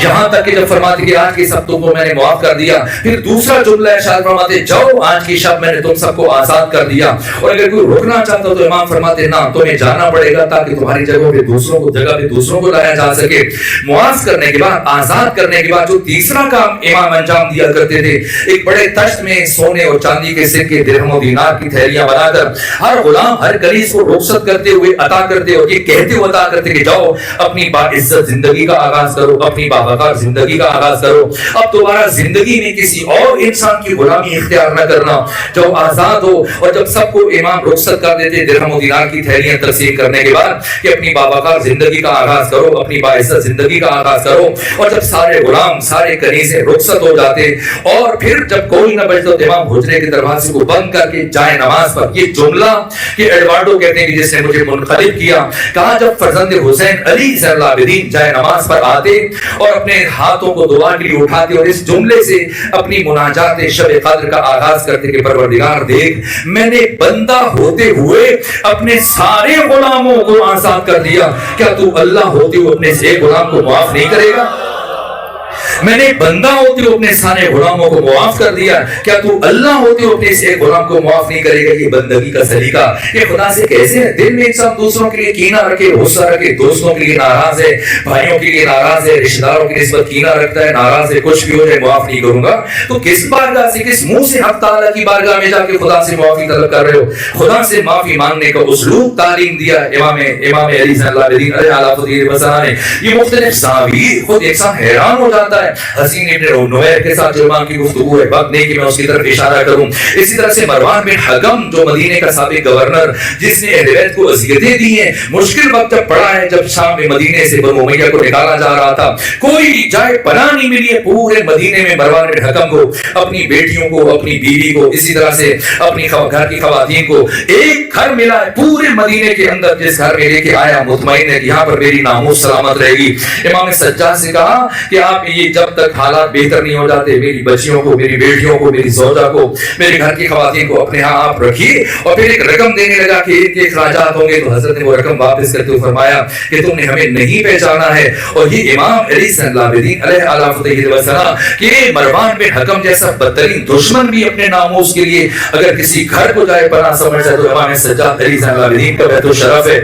یہاں تک کہ جب فرماتے کہ آج کی سب تم کو میں نے معاف کر دیا، پھر دوسرا جملہ ارشاد فرماتے جاؤ آج کی شب میں نے تم سب کو آزاد کر دیا، اور اگر کوئی رکنا چاہتا تو امام فرماتے نہ تمہیں جانا پڑے گا تاکہ تمہاری جگہ پہ دوسروں کو لایا جا سکے۔ معاف کرنے کے بعد، آزاد کرنے کے بعد جو تیسرا کام امام انجام دیا کرتے تھے، ایک بڑے تشت میں سونے اور چاندی کے سکے، درہم و دینار کی تھیلیاں بنا کر ہر غلام ہر کنیز کو رخصت کرتے ہوئے عطا کرتے اور یہ کہتے ہوئے عطا کرتے کہ جاؤ اپنی باعزت زندگی کا آغاز کرو، اپنی باوقار زندگی کا آغاز کرو، اب دوبارہ زندگی میں کسی اور انسان کی غلامی اختیار نہ کرنا، جب آزاد ہو۔ اور جب سب کو امام رخصت کر دیتے درہم و دینار کی تھیلیاں تقسیم کرنے کے بعد کہ اپنی باوقار زندگی کا آغاز کرو، اپنی باعزت زندگی کا آغاز کرو، اور جب سارے غلام سارے کنیزیں رخصت ہو جاتے اور پھر جب کوئی نہ بچتا تو امام حجرے کے دروازے کو بند کر کے جائے نماز پر یہ جملہ کہ ایڈوارڈو کہتے ہیں کہ جس نے مجھے منقلب کیا، کہا جب فرزند حسین علی زین العابدین جائے نماز پر آتے اور اپنے ہاتھوں کو دعا کے لیے اٹھاتے اور اس جملے سے اپنی مناجات شب قدر کا آغاز کرتے کہ پروردگار دیکھ میں نے بندہ ہوتے ہوئے اپنے سارے غلاموں کو آزاد کر دیا، کیا تو اللہ ہوتے ہوئے اپنے سے غلام کو معاف نہیں کرے گا؟ میں نے بندہ ہوتے ہوئے اپنے سارے غلاموں کو معاف کر دیا، کیا تو اللہ ہوتے ہوئے اپنے اس ایک غلام کو معاف نہیں کرے گا؟ یہ بندگی کا سلیقہ یہ خدا سے کیسے ہے؟ دل میں انسان دوسروں کے لیے کینہ رکھے، غصہ رکھے، دوستوں کے لیے ناراض ہے، بھائیوں کے لیے ناراض ہے، رشتہ داروں کی نسبت کینہ رکھتا ہے، ناراض ہے، کچھ بھی ہو جائے معاف نہیں کروں گا، تو کس بارگاہ سے، کس منہ سے حق تعالیٰ کی بارگاہ میں جا کے خدا سے معافی طلب کر رہے ہو؟ خدا سے معافی مانگنے کا اسلوب تعلیم دیا امام علی زین العابدین علیہ السلام نے۔ یہ مختلف زاویے خود انسان حیران ہو جاتا ہے۔ حسین ابن نویر کے ساتھ جو امام کی گفتگو ہے، وقت نہیں کہ میں اس کی طرف اشارہ کروں۔ اسی طرح سے مروان بن حکم جو مدینے کا سابق گورنر جس نے اہل بیت کو اذیتیں دی ہیں، مشکل وقت جب پڑا ہے، جب شام میں مدینے سے بنو امیہ کو نکالا جا رہا تھا، کوئی جائے پناہ نہیں ملی ہے پورے مدینے میں مروان بن حکم کو، اپنی بیٹیوں کو، اپنی بیوی کو، اسی طرح سے اپنی گھر کی خواتین کو ایک گھر ملا ہے پورے مدینے کے اندر، جس گھر میں لے کے آیا مطمئن ہے کہ یہاں پر میری ناموس سلامت رہے گی۔ امام سجاد سے کہا کہ آپ یہ جب تک حالات بہتر نہیں ہو جاتے میری بچیوں کو، میری بیٹیوں کو، میری زوجہ کو، میرے گھر کی خواتین کو اپنے ہاں آپ رکھیے، اور پھر ایک رقم دینے لگا کہ ان کے اخراجات ہوں گے، تو حضرت نے وہ رقم واپس کرتے ہوئے فرمایا کہ تم نے ہمیں نہیں پہچانا ہے۔ اور یہ امام علی زین العابدین علیہ السلام کہ مروان بن حکم جیسا بدترین دشمن بھی اپنے ناموس کے لیے اگر کسی گھر کو جائے پناہ سمجھتا ہے تو امام سجاد علی زین العابدین کا بیت الشرف ہے۔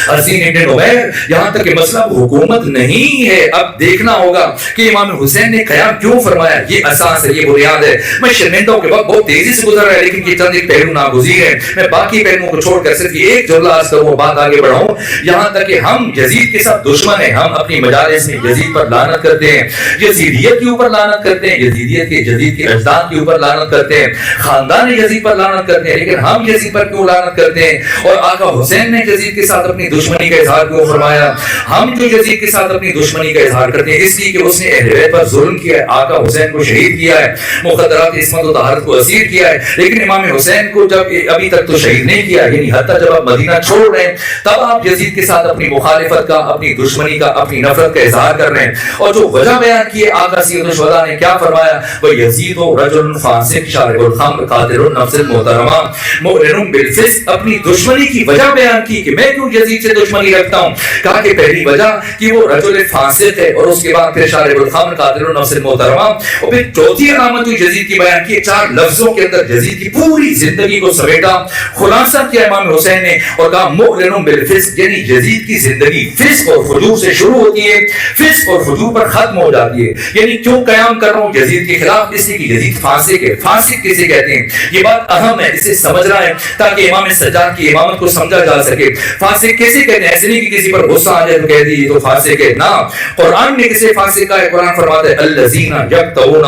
حسین ابن نویر یہاں تک کہ مسئلہ حکومت نہیں ہے، اب دیکھنا ہوگا کہ امام حسین نے قیام کیوں فرمایا، یہ اساس ہے، یہ بنیاد ہے۔ میں شرمندہ ہوں کہ وقت بہت تیزی سے گزر رہا ہے، لیکن یہ چند ایک پہلو ناگزیر ہے، میں باقی پہلوؤں کو چھوڑ کر صرف ایک جملہ عرض کروں، بات آگے بڑھاؤں۔ یہاں تک کہ ہم یزید کے ساتھ دشمن ہیں، ہم اپنی مجالس میں یزید پر لعنت کرتے ہیں، یزیدیت کے اوپر لعنت کرتے ہیں، یزید کے اجداد کے اوپر لعنت کرتے ہیں، خاندان یزید پر لعنت کرتے ہیں، لیکن ہم یزید پر کیوں لعنت کرتے ہیں؟ اور آقا حسین نے یزید کے ساتھ اپنی دشمنی کا اظہار کیوں فرمایا؟ ہم جو یزید کے ساتھ اپنی دشمنی کا اظہار کرتے ہیں اس لیے کہ اس نے اہل بیت پر ظلم کیا ہے، آقا حسین کو شہید کیا ہے، مخدرات عصمت و طہارت کو اسیر کیا ہے، لیکن امام حسین کو جب ابھی تک تو شہید نہیں کیا، یعنی حتیٰ جب آپ مدینہ چھوڑ رہے ہیں تب آپ یزید کے ساتھ اپنی مخالفت کا، اپنی دشمنی کا، اپنی نفرت کا اظہار کر رہے ہیں۔ اور جو وجہ بیان کی ہے آقا سید الشہداء نے کیا فرمایا؟ وَيَزِيدُ رَجُلٌ فَاسِقٌ شَارِبُ الْخَمْرِ قَاتِلُ النَّفْسِ الْمُحْتَرَمَةِ مُؤْمِنٌ بِالْفِسْقِ، اپنی دشمنی کی وجہ بیان کی کہ میں کیوں یزید سے دشمنی رکھتا ہوں۔ کہا کہ پہلی وجہ کہ وہ رجل فاسق ہے، اور اس کے بعد پھر شارب الخمر قاتل النفس المحترمہ، اور پھر چوتھی علامت جو یزید کی بیان کی، چار لفظوں کے اندر یزید کی پوری زندگی کو سمیٹا، خلاصہ کیا امام حسین نے اور کہا مؤمن بالفسق، یعنی یزید کی زندگی فسق اور فجور سے شروع ہوتی ہے، فسق اور فجور پر ختم ہو جاتی ہے۔ یعنی کیوں قیام کر رہا ہوں یزید کے خلاف؟ اس لیے کہ یزید فاسق ہے۔ فاسق کسے کہتے ہیں یہ بات اہم ہے، اسے سمجھنا ہے تاکہ امام سجاد کی امامت کو سمجھا جا سکے۔ فاسق کیسے کہتے ہیں؟ ایسے نہیں کہ کسی پر غصہ آ جائے تو کہہ دی یہ تو فاسق ہے، نہ، قرآن میں کسے فاسق کا ہے؟ قرآن فرماتا ہے الذین یقطعون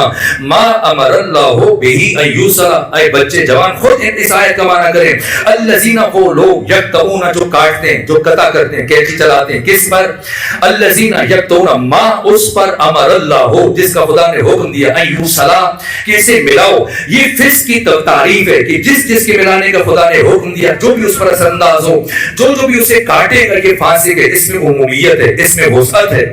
ما امر اللہ بہ ان یوصل، اے بچے جوان خود اس آیت کا معنی کریں، الذین وہ لوگ یقطعون جو کاٹتے ہیں، جو قطع کرتے ہیں، قینچی چلاتے ہیں، کس پر؟ الذین یقطعون ما اس پر امر اللہ جس کا خدا نے حکم دیا، ان یوصل کہ اسے ملاؤ۔ یہ فسق کی تعریف ہے کہ جس کے ملانے کا خدا نے حکم دیا جو بھی اس پر اثر انداز ہو، جو بھی اسے کاٹے کر کے فاسق ہے، اس میں عمومیت ہے، اس میں وسعت ہے۔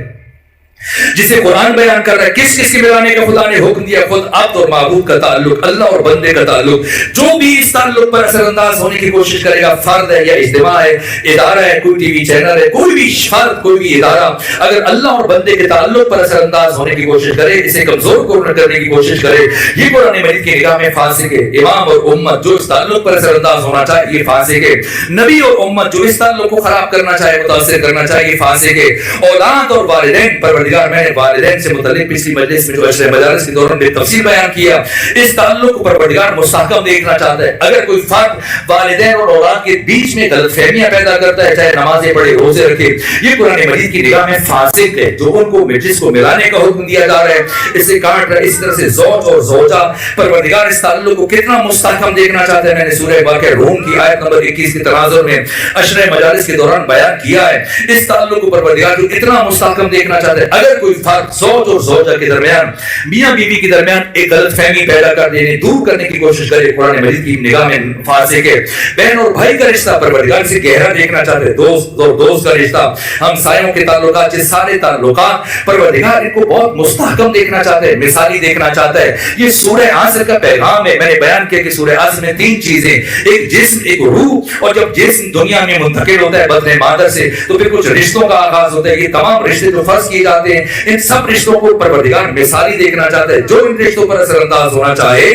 جسے قرآن بیان کر رہا ہے کس کس کے ملانے کا خدا نے حکم دیا، خود عبد اور معبود کا تعلق، اللہ اور بندے کا تعلق. جو بھی اس تعلق پر اثر انداز ہونے کی کوشش کرے گا، فرد ہے یا اجتماع ہے، ادارہ ہے، کوئی ٹی وی چینل ہے، کوئی بھی فرد، کوئی بھی ادارہ اگر اللہ اور بندے کے تعلق پر اثر انداز ہونے کی کوشش کرے، اسے کمزور کرنے کی کوشش کرے، یہ قرآن مجید کی نگاہ میں فاسق ہے. امام اور امت جو اس تعلق پر اثر انداز ہونا چاہے یہ فاسق ہے. نبی اور امت جو اس تعلق کو خراب کرنا چاہے، متاثر کرنا چاہے، یہ فاسق ہے. اولاد اور والدین، پروردگار میں نے والدین سے متعلق پچھلی مجلس میں جو عشرہ مجالس کے دوران بے تفصیل بیان کیا، اس تعلق کو پروردگار مستحکم دیکھنا چاہتا ہے. اگر کوئی فرد والدین اور اولاد کے بیچ میں غلط فہمیاں پیدا کرتا ہے، چاہے نمازیں پڑھے، روزے رکھے، یہ قرآن مجید کی نگاہ میں فاسق ہے. جو ان کو جس کو ملانے کا حکم دیا جا رہا ہے اسے کاٹ رہا ہے. اس طرح سے زوج اور زوجہ، پروردگار اس تعلق کو کتنا مستحکم دیکھنا چاہتا ہے. میں نے سورہ واقعہ روم کی آیت نمبر 21 کے تناظر میں عشرہ مجالس کے دوران بیان کیا ہے. اس تعلق کو پروردگار کو اتنا مستحکم دیکھنا چاہتا ہے. اگر کوئی فرد زوج اور زوجہ کے درمیان، میاں بیوی کے درمیان ایک غلط فہمی پیدا کر دینے، دور کرنے کی کوشش کرے، قرآن مجید کی نگاہ میں فاسق ہے. بہن اور بھائی کا رشتہ پروردگار سے گہرا دیکھنا چاہتے ہیں. دوست اور دوست کا رشتہ، ہمسایوں کے تعلقات، یہ سارے تعلقات پروردگار ان کو بہت مستحکم دیکھنا چاہتے ہیں، مثالی دیکھنا چاہتا ہے. یہ سورہ عصر کا پیغام ہے. میں نے بیان کیا کہ سورہ عصر میں 3 چیزیں، ایک جسم، ایک روح، اور جب جسم دنیا میں منتقل ہوتا ہے بدن مادر سے تو پھر کچھ رشتوں کا آغاز ہوتا ہے. یہ تمام رشتے جو فرض کیے جاتے ہیں، ان سب رشتوں کو پروردگار مثالی دیکھنا چاہتا ہے. جو ان رشتوں پر اثر انداز ہونا چاہے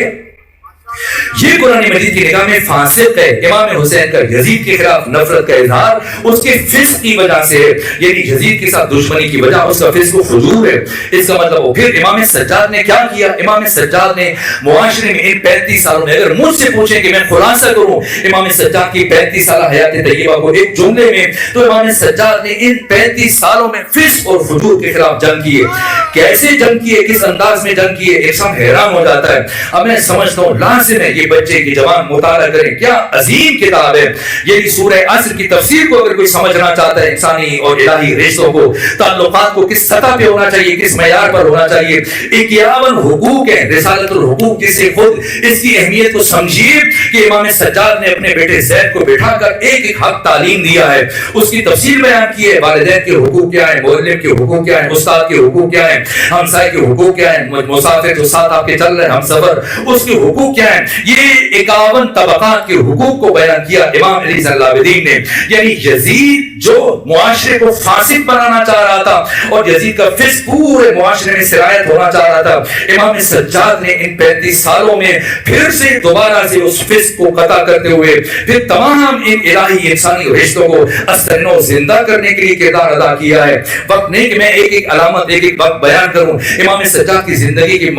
یہ قرآن مجید کی نگاہ میں فاسق ہے. امام حسین کا یزید کے خلاف نفرت کا اظہار اس کے فسق کی وجہ سے ہے، یعنی یزید کے ساتھ دشمنی کی وجہ اس کا فسق و فجور ہے. اس کا مطلب پھر امام سجاد نے کیا کیا؟ امام سجاد نے معاشرے میں ان 35 سالوں میں، اگر مجھ سے پوچھیں کہ میں خلاصہ کروں امام سجاد کی 35 سالہ حیات طیبہ کو ایک جملے میں، تو امام سجاد نے ان 35 سالوں میں فسق اور فجور کے خلاف جنگ کی ہے. کیسے جنگ کی ہے، کس انداز میں جنگ کی ہے، انسان حیران ہو جاتا ہے. اب میں سمجھتا ہوں لازم ہے یہ بچے کی جوان مطالعہ کریں. کیا عظیم کتاب ہے. یعنی سورہ عصر کی تفسیر کو اگر کوئی سمجھنا چاہتا ہے، انسانی اور الہی رشتوں کو، تعلقات کو کس سطح پہ ہونا چاہیے، کس معیار پر ہونا چاہیے. 51 حقوق ہیں، رسالت الحقوق، جسے خود اس کی اہمیت کو سمجھیے کہ امام سجاد نے اپنے بیٹے زید کو بٹھا کر ایک ایک حق تعلیم دیا ہے، اس کی تفصیل بیان کی ہے. والدین کے حقوق کیا ہیں، معلم کے حقوق کیا ہیں، استاد کے حقوق کیا ہیں، ہمسائے کے حقوق کیا ہیں، مسافر جو ساتھ آپ کے چل رہے ہیں، ہم سفر، اس کے حقوق کیا ہیں. یہ 51 طبقات کے حقوق کو بیان کیا امام علی زین العابدین نے. یعنی یزید جو معاشرے کو فاسد بنانا چاہ رہا تھا اور یزید کا فسق پورے معاشرے میں سرایت ہونا چاہ رہا تھا، امام سجاد نے ان 35 سالوں میں پھر سے دوبارہ سے اس فسق کو قطع کرتے ہوئے پھر تمام ان الہی انسانی رشتوں کو استرنو زندہ کرنے کے لیے کردار ادا کیا ہے. وقت نہیں کہ میں ایک ایک علامت، ایک ایک وقت بیان کروں. امام سجاد کی زندگی کے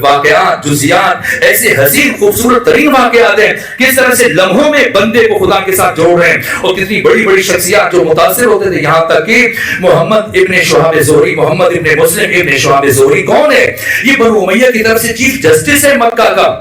واقعات، جزیات ایسے حسین خوبصورت ترین واقعات ہیں، کس طرح سے لمحوں میں بندے کو خدا کے ساتھ جوڑ رہے ہیں. اور کتنی بڑی بڑی شخصیات جو متاثر ہوتے تھے، یہاں تک کہ محمد ابن شہاب زہری، محمد ابن مسلم ابن شہاب زہری کون ہے؟ یہ بنو امیہ کی طرف سے چیف جسٹس ہے مکہ کا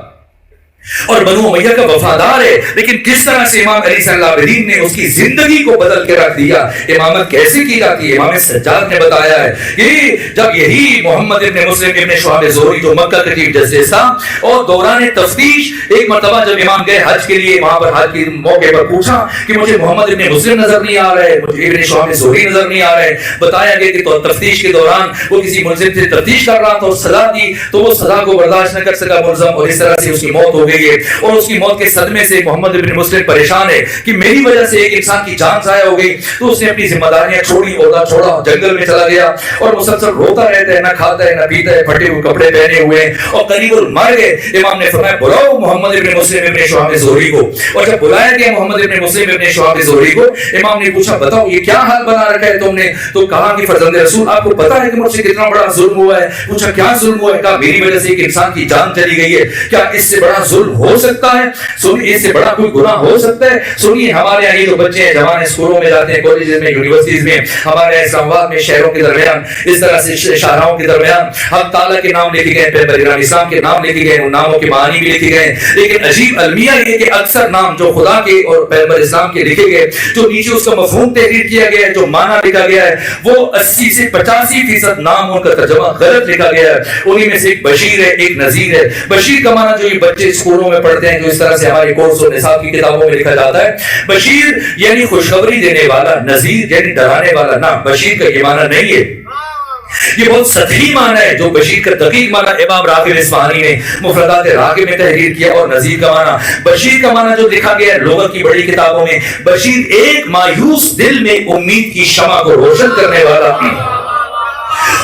اور بنو امیہ کا وفادار ہے. لیکن کس طرح سے امام علی صلی اللہ علیہ وسلم نے اس کی زندگی کو بدل کے رکھ دیا. امامت کیسے کی جاتی ہے امام سجاد نے بتایا ہے کہ جب یہی محمد ابن مسلم ابن شہاب زہری جو مکہ کا چیف جسٹس تھا، اور دوران تفتیش ایک مرتبہ جب امام گئے حج کے لیے، وہاں پر حج کے موقع پر پوچھا کہ مجھے محمد ابن مسلم نظر نہیں آ رہا ہے، مجھے ابن شہاب زہری نظر نہیں آ رہا ہے. بتایا گیا کہ تفتیش کے دوران وہ کسی ملزم سے تفتیش کر رہا تھا اور سزا دی تو وہ سزا کو برداشت نہ کر سکا ملزم، اور اس طرح سے اس کی موت ہو گئی ہے. اور اس کی موت کے صدمے سے محمد ابن مسلم پریشان ہے کہ میری وجہ سے ایک انسان کی جان ضائع ہو گئی. تو اس نے اپنی ذمہ داریاں چھوڑی، عہدہ چھوڑا، جنگل میں چلا گیا اور مسلسل روتا رہتا ہے، نہ کھاتا ہے نہ پیتا ہے، پھٹے ہوئے کپڑے پہنے ہوئے اور قریب مر گئے. امام نے فرمایا بلاؤ محمد ابن مسلم ابن شہاب زہری کو. اور جب بلایا گیا محمد ابن مسلم ابن شہاب زہری کو، امام نے پوچھا بتاؤ یہ کیا حال بنا رکھا ہے تم نے؟ تو کہا کہ فرزند رسول آپ کو پتا ہے کہ مجھ سے کتنا بڑا ظلم ہوا ہے. پوچھا کیا ظلم ہوا ہے؟ کہا میری وجہ سے ایک انسان کی جان چلی گئی ہے. کیا اس سے بڑا ظلم ہو سکتا ہے؟ سنیے اس سے بڑا کوئی گناہ ہو سکتا ہے؟ سنیے ہمارے یہاں یہ جو بچے ہیں جوان اسکولوں میں جاتے ہیں، کالجز میں، یونیورسٹیز میں، ہمارے اسلام آباد میں شہروں کے درمیان اس طرح سے شاہراہوں کے درمیان حق تعالیٰ کے نام لکھے گئے، پیغمبر اسلام کے نام لکھے گئے، ان ناموں کے معنی بھی لکھے گئے. لیکن عجیب المیہ یہ کہ اکثر نام جو خدا کے اور پیغمبر اسلام کے لکھے گئے، جو نیچے اس کا مفہوم تحریر کیا گیا ہے، جو معنی لکھا گیا ہے، وہ 80 سے 85% نام ان کا ترجمہ غلط لکھا گیا ہے. انہی میں سے ایک بشیر ہے، ایک نذیر ہے. بشیر کا معنی جو یہ بچے اسکولوں میں پڑھتے ہیں، جو اس طرح سے ہمارے کورس اور نصاب کی کتابوں میں لکھا جاتا ہے، بشیر یعنی خوشخبری دینے والا، نذیر یعنی ڈرانے والا. نہ، بشیر کا یہ معنی نہیں ہے. یہ بہت سطحی معنی ہے. جو بشیر کا دقیق معنی امام راغب اصفہانی نے مفردات راغب میں تحریر کیا، اور نذیر کا معنی، بشیر کا معنی جو لکھا گیا ہے لغت کی بڑی کتابوں میں، بشیر ایک مایوس دل میں امید کی شمع کو روشن کرنے والا،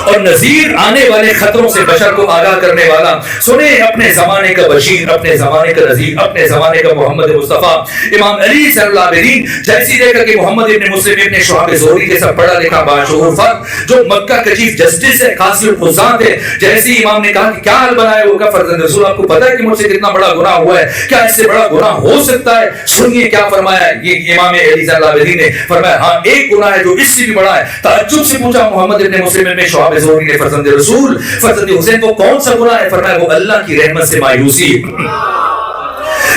اور نذیر آنے والے خطروں سے بشر کو آگاہ کرنے والا. سنیں اپنے زمانے کا بشیر، اپنے زمانے کا نذیر، اپنے زمانے کا محمد مصطفیٰ امام علی صلی اللہ علیہ وسلم. جیسی دیکھا کہ محمد ابن مسلم ابن شہاب زہری جیسا پڑھا لکھا باشعور فرد جو مکہ کا چیف جسٹس ہے، قاضی القضات ہے، جیسی امام نے کہا کہ کیا حال بنائے ہوگا فرزند رسول، آپ کو پتا ہے کہ مجھ سے کتنا بڑا گناہ ہوا ہے، کیا اس سے بڑا گناہ ہو سکتا ہے؟ سنیے کیا فرمایا یہ امام علی صلی اللہ علیہ وسلم نے. فرمایا ہاں ایک گناہ ہے جو اس سے بھی بڑا ہے. تعجب سے پوچھا محمد ابن مسلم ابن شہاب زہری نے فرزند رسول فرزند حسین کو کون سا گناہ ہے؟ فرمایا وہ اللہ کی رحمت سے مایوسی.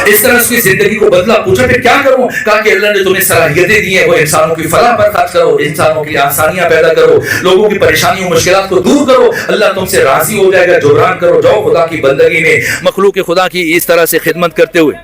اس طرح اس کی زندگی کو بدلا. پوچھا پھر کیا کروں؟ کہا کہ اللہ نے تمہیں صلاحیتیں دی ہیں، وہ انسانوں کی فلاح پر خرچ کرو، انسانوں کی آسانیاں پیدا کرو، لوگوں کی پریشانیوں مشکلات کو دور کرو، اللہ تم سے راضی ہو جائے گا. جبران کرو، جاؤ خدا کی بندگی میں، مخلوق خدا کی اس طرح سے خدمت کرتے ہوئے.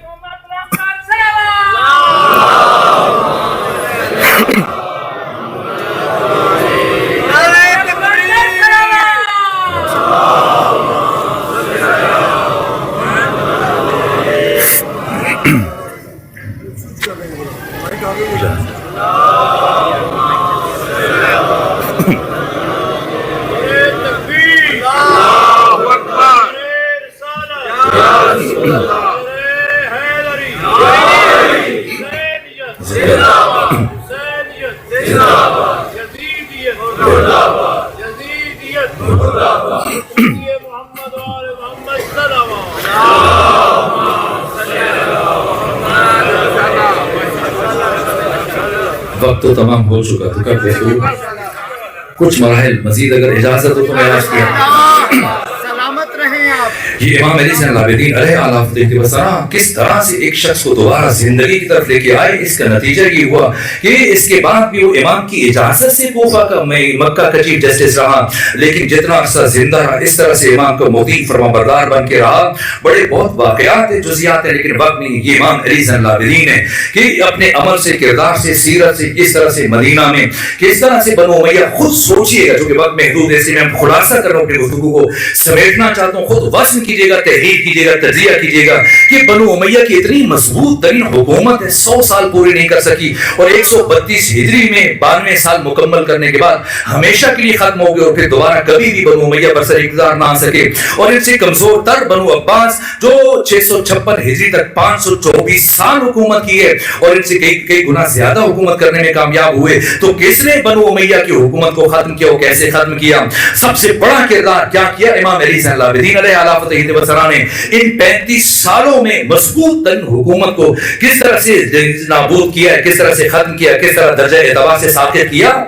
وقت تو تمام ہو چکا، تو کر دیکھو کچھ مراحل مزید اگر اجازت ہو تو میں عرض کیا. یہ امام علی زین العابدین علیہ السلام کس طرح سے ایک شخص کو دوبارہ زندگی کی طرف لے کے آئے، اس کا نتیجہ یہ ہوا کہ اس کے بعد بھی وہ امام کی اجازت سے کوفہ کا مکہ کا چیف جسٹس رہا، لیکن جتنا عرصہ زندہ رہا اس طرح سے امام کا مطیع فرمانبردار بن کے رہا. بڑے بہت واقعات ہیں، جزیات ہیں، لیکن وقت نہیں. یہ امام علی زین العابدین ہے کہ اپنے عمل سے، کردار سے، سیرت سے، اس طرح سے مدینہ میں کس طرح سے بنو امیہ، خود سوچئے گا، جو کہ وقت محدود ہے، اس لیے میں خلاصہ کر رہا ہوں اپنی گفتگو کو سمیٹنا چاہتا ہوں. خود وزن کیجیے گا، تحریر کیجیے گا، تجزیہ کیجیے گا کہ بنو امیہ کی اتنی مضبوط ترین حکومت ہے، 100 سال پوری نہیں کر سکی، اور 132 ہجری میں 92 سال مکمل کرنے کے بعد ہمیشہ کے لیے ختم ہو گئے، اور پھر دوبارہ کبھی بھی بنو امیہ پر سر اقتدار نہ آ سکے. اور ان سے کمزور تر بنو عباس جو 656 ہجری تک 524 سال حکومت کی ہے، اور ان سے کئی گنا زیادہ حکومت کرنے میں کامیاب ہوئے. تو کس نے بنو امیہ کی حکومت کو ختم کیا، وہ کیسے ختم کیا؟ سب سے بڑا کردار کیا کیا امام علی زین العابدین علیہ السلام نے ان 35 سالوں میں مضبوط ترین حکومت کو کس طرح سے نابود کیا ہے، کس طرح سے ختم کیا، کس طرح درجہ اعتبار سے ساقط کیا.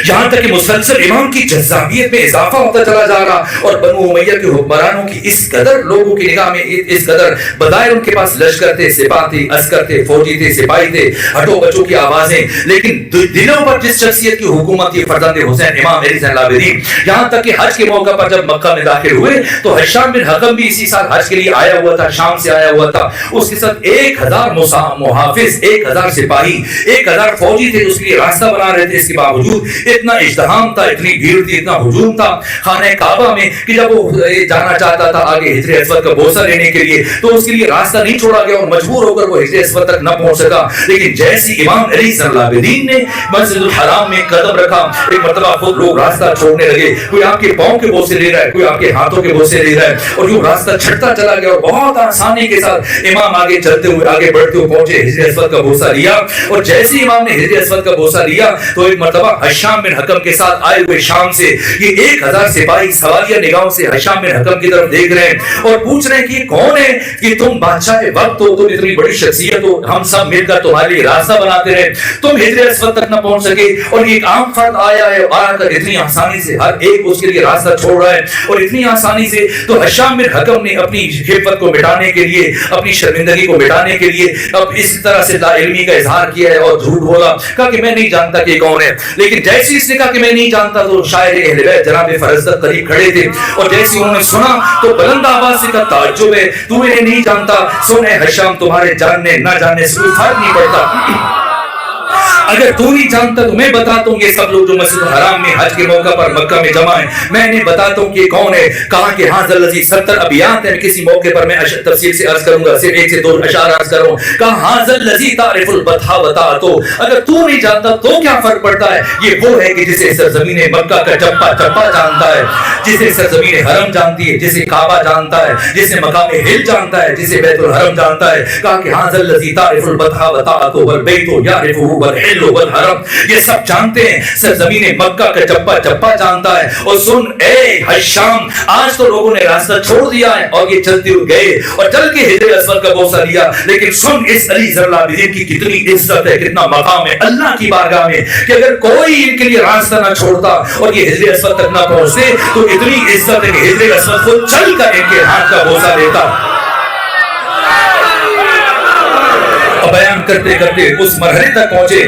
یہاں تک کہ مسلسل امام کی جذابیت میں اضافہ ہوتا چلا جا رہا، اور بنو امیہ کے حکمرانوں کی اس قدر لوگوں کی نگاہ میں اس قدر بظاہر ان کے پاس لشکر تھے، سپاہ تھے، عسکر تھے، فوجی تھے، سپاہی تھے، ہٹو بچوں کی آوازیں، لیکن دلوں پر جس شخصیت کی حکومت تھی فرزند حسین امام علی زین العابدین. یہاں تک کہ حج کے موقع پر جب مکہ میں داخل ہوئے تو حشام بن حکم بھی اسی سال حج کے لیے آیا ہوا تھا، شام سے آیا ہوا تھا. اس کے ساتھ 1000 محافظ، 1000 سپاہی، 1000 فوجی تھے، اس کے لیے راستہ بنا رہے تھے. اس کے باوجود اتنا ازدحام تھا، اتنی بھیڑ تھی، اتنا ہجوم تھا خانہ کعبہ میں کہ جب وہ جانا چاہتا تھا آگے حجر اسود کا بوسہ لینے کے لیے تو اس کے لیے راستہ نہیں چھوڑا گیا، اور مجبور ہو کر وہ حجر اسود تک نہ پہنچ سکا. لیکن جیسی امام علی زین العابدین نے مسجد الحرام میں قدم رکھا، ایک مرتبہ خود لوگ راستہ چھوڑنے لگے، کوئی آپ کے پاؤں کے بوسے لے رہا ہے، کوئی آپ کے ہاتھوں کے بوسے لے رہا ہے، اور جو راستہ چھٹتا چلا گیا، اور بہت آسانی کے ساتھ امام آگے چلتے ہوئے، آگے بڑھتے ہوئے پہنچے، حجر اسود کا بوسہ لیا. اور جیسے امام نے حجر اسود کا بوسہ لیا تو ایک مرتبہ حشام بن حکم کے ساتھ آئے ہوئے شام سے یہ 1000 سپاہی سوالیہ نگاہوں سے حشام بن حکم کی طرف دیکھ رہے ہیں اور پوچھ رہے ہیں کہ کون ہے کہ تم بادشاہ وقت ہو، تم اتنی بڑی شخصیت ہو، ہم سب مل کر تمہارے لیے راستہ بناتے رہے، تم حجر اسود تک نہ پہنچ سکے، اور ایک عام فرد آیا ہے، آ کر اتنی آسانی سے ہر ایک اس کے لیے راستہ چھوڑ رہا ہے، اور اتنی آسانی سے. تو حشام بن حکم نے اپنی خفت کو مٹانے کے لیے، اپنی شرمندگی کو مٹانے کے لیے اب اس طرح سے لا علمی کا اظہار کیا ہے اور جھوٹ بولا، کہا کہ میں نہیں جانتا کہ کون ہے. لیکن جیسے اس نے کہا کہ میں نہیں جانتا تو شاعر اہل بیت جناب فرزدق قریب کھڑے تھے، اور جیسے انہوں نے سنا تو بلند آواز سے کہا تعجب ہے، تو انہیں نہیں جانتا، سنے حشام تمہارے جاننے نہ جاننے سے کوئی فرق نہیں پڑتا. اگر تو نہیں جانتا تو میں بتاتا ہوں، یہ سب لوگ جو مسجد الحرام میں حج کے موقع پر مکہ میں جمع ہیں، میں نے بتاتا ہوں کہ کون ہے. کہا کہ حاذا الذی 70 ابیات ہیں، کسی موقع پر میں تفصیل سے عرض کروں گا، صرف 1 سے 2 اشعار عرض کروں. کہا حاذا الذی تعرف البطحا وطاعتو، اگر تو نہیں جانتا تو کیا فرق پڑتا ہے؟ یہ وہ ہے کہ جسے سرزمین مکہ کا چپا چپا جانتا ہے، جسے سرزمین حرم جانتی ہے، جسے کعبہ جانتا ہے، جسے مقام ہل جانتا ہے، جسے بیت الحرم جانتا ہے. کہا کہ حاذا الذی تعرف البطحا وطاعتو والبیت یعرفہ والحل والحرم، یہ سب جانتے ہیں، سرزمین مکہ کا چپا چپا جانتا ہے. اور سن اے حشام، آج تو لوگوں نے راستہ چھوڑ دیا ہے اور یہ چلتے ہوئے گئے اور چل کے حجر اسود کا بوسہ لیا، لیکن سن اس علی ذی العابدین کی کتنی عزت ہے، کتنا مقام ہے اللہ کی بارگاہ میں، کہ اگر کوئی ان کے لیے راستہ نہ چھوڑتا اور یہ حجر اسود تک نہ پہنچتے تو اتنی عزت ہے کہ حجر اسود کو چل کر ان کے ہاتھ کا بوسہ لیتا. بیان کرتے کرتے اس مرحلے تک پہنچے.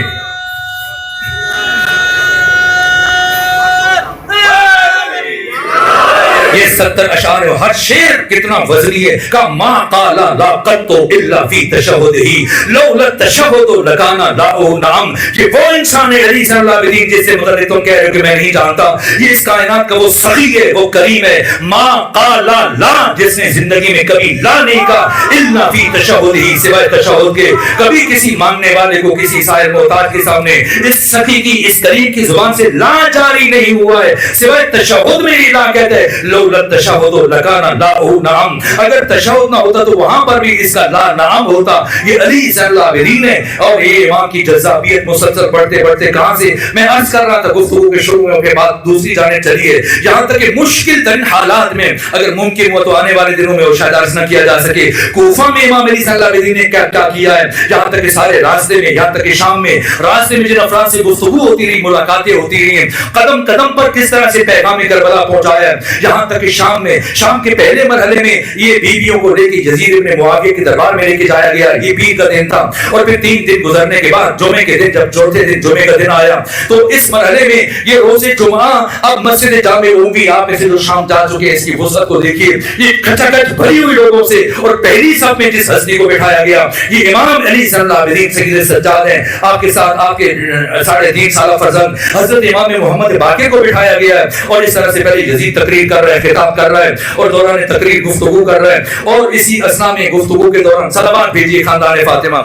یہ 70 اشعار ہے، ہر شعر کتنا وزنی ہے. کہ ما قال لا قط الا فی تشہدہ لولا التشہد لکان لاؤ نعم، کہ وہ انسان ہے علی صلی اللہ علیہ وسلم جس سے مغرب تم کہہ رہے ہو کہ میں نہیں جانتا، یہ اس کائنات کا وہ سخی ہے، وہ کریم ہے. ما قال لا، جس نے زندگی میں کبھی لا نہیں کہا، الا فی تشہدہ، سوائے تشہد کے. کبھی کسی مانگنے والے کو، کسی سائل محتاج کے سامنے اس سخی کی، اس کریم کی زبان سے لا جاری نہیں ہوا ہے، سوائے تشہد میں ہی لا کہتا ہے. لولا التشہد لکان لاؤ نعم، اگر تشہد نہ ہوتا تو وہاں پر بھی اس کا لا نعم ہوتا. یہ علی صلی اللہ علیہ ہے. اور یہ امام کی جذابیت مسلسل بڑھتے بڑھتے کہاں سے، میں عرض کر رہا تھا گفتگو کے شروع کے بعد دوسری جانب چلی ہے، یہاں تک کہ مشکل ترین حالات میں اگر ممکن ہو تو آنے والے دنوں میں وہ شاید عرض نہ کیا جا سکے، کوفہ میں امام علی صلی اللہ علیہ نے کیا کیا ہے، یہاں تک کہ سارے راستے میں، یہاں تک کہ شام میں راستے میں جن افراد سے گفتگو ہوتی رہی، ملاقاتیں ہوتی رہی ہیں، قدم قدم پر کس طرح سے پیغام کربلا پہنچایا ہے. یہاں تک کہ شام میں، شام کے پہلے مرحلے میں یہ بیویوں کو لے کے یزید ابن معاویہ کے دربار میں لے کے جایا گیا. یہ پیر کا دن تھا اور پھر 3 دن گزرنے کے بعد جمعے کے دن، جب چوتھے دن جمعے کا دن آیا تو اس مرحلے میں یہ روز جمعہ، اب مسجد جامع عمومی، آپ میں سے جو شام جا چکے ہیں اس کی وسعت کو دیکھیے، یہ کھچا کھچ بھری ہوئی لوگوں سے، اور پہلی صف میں جس ہستی کو بٹھایا گیا یہ امام علی صلی اللہ علیہ وسلم سید سجاد ہیں. آپ کے ساتھ آپ کے 3.5 سالہ فرزند حضرت امام محمد باقر کو بٹھایا گیا ہے. اور اس طرح سے پہلے یزید تقریر کر رہا ہے، خطاب کر رہا ہے، اور دوران تقریر گفتگو کر رہا ہے، اور اسی اثنا میں گفتگو کے دوران صلوات بھیجیے خاندان فاطمہ.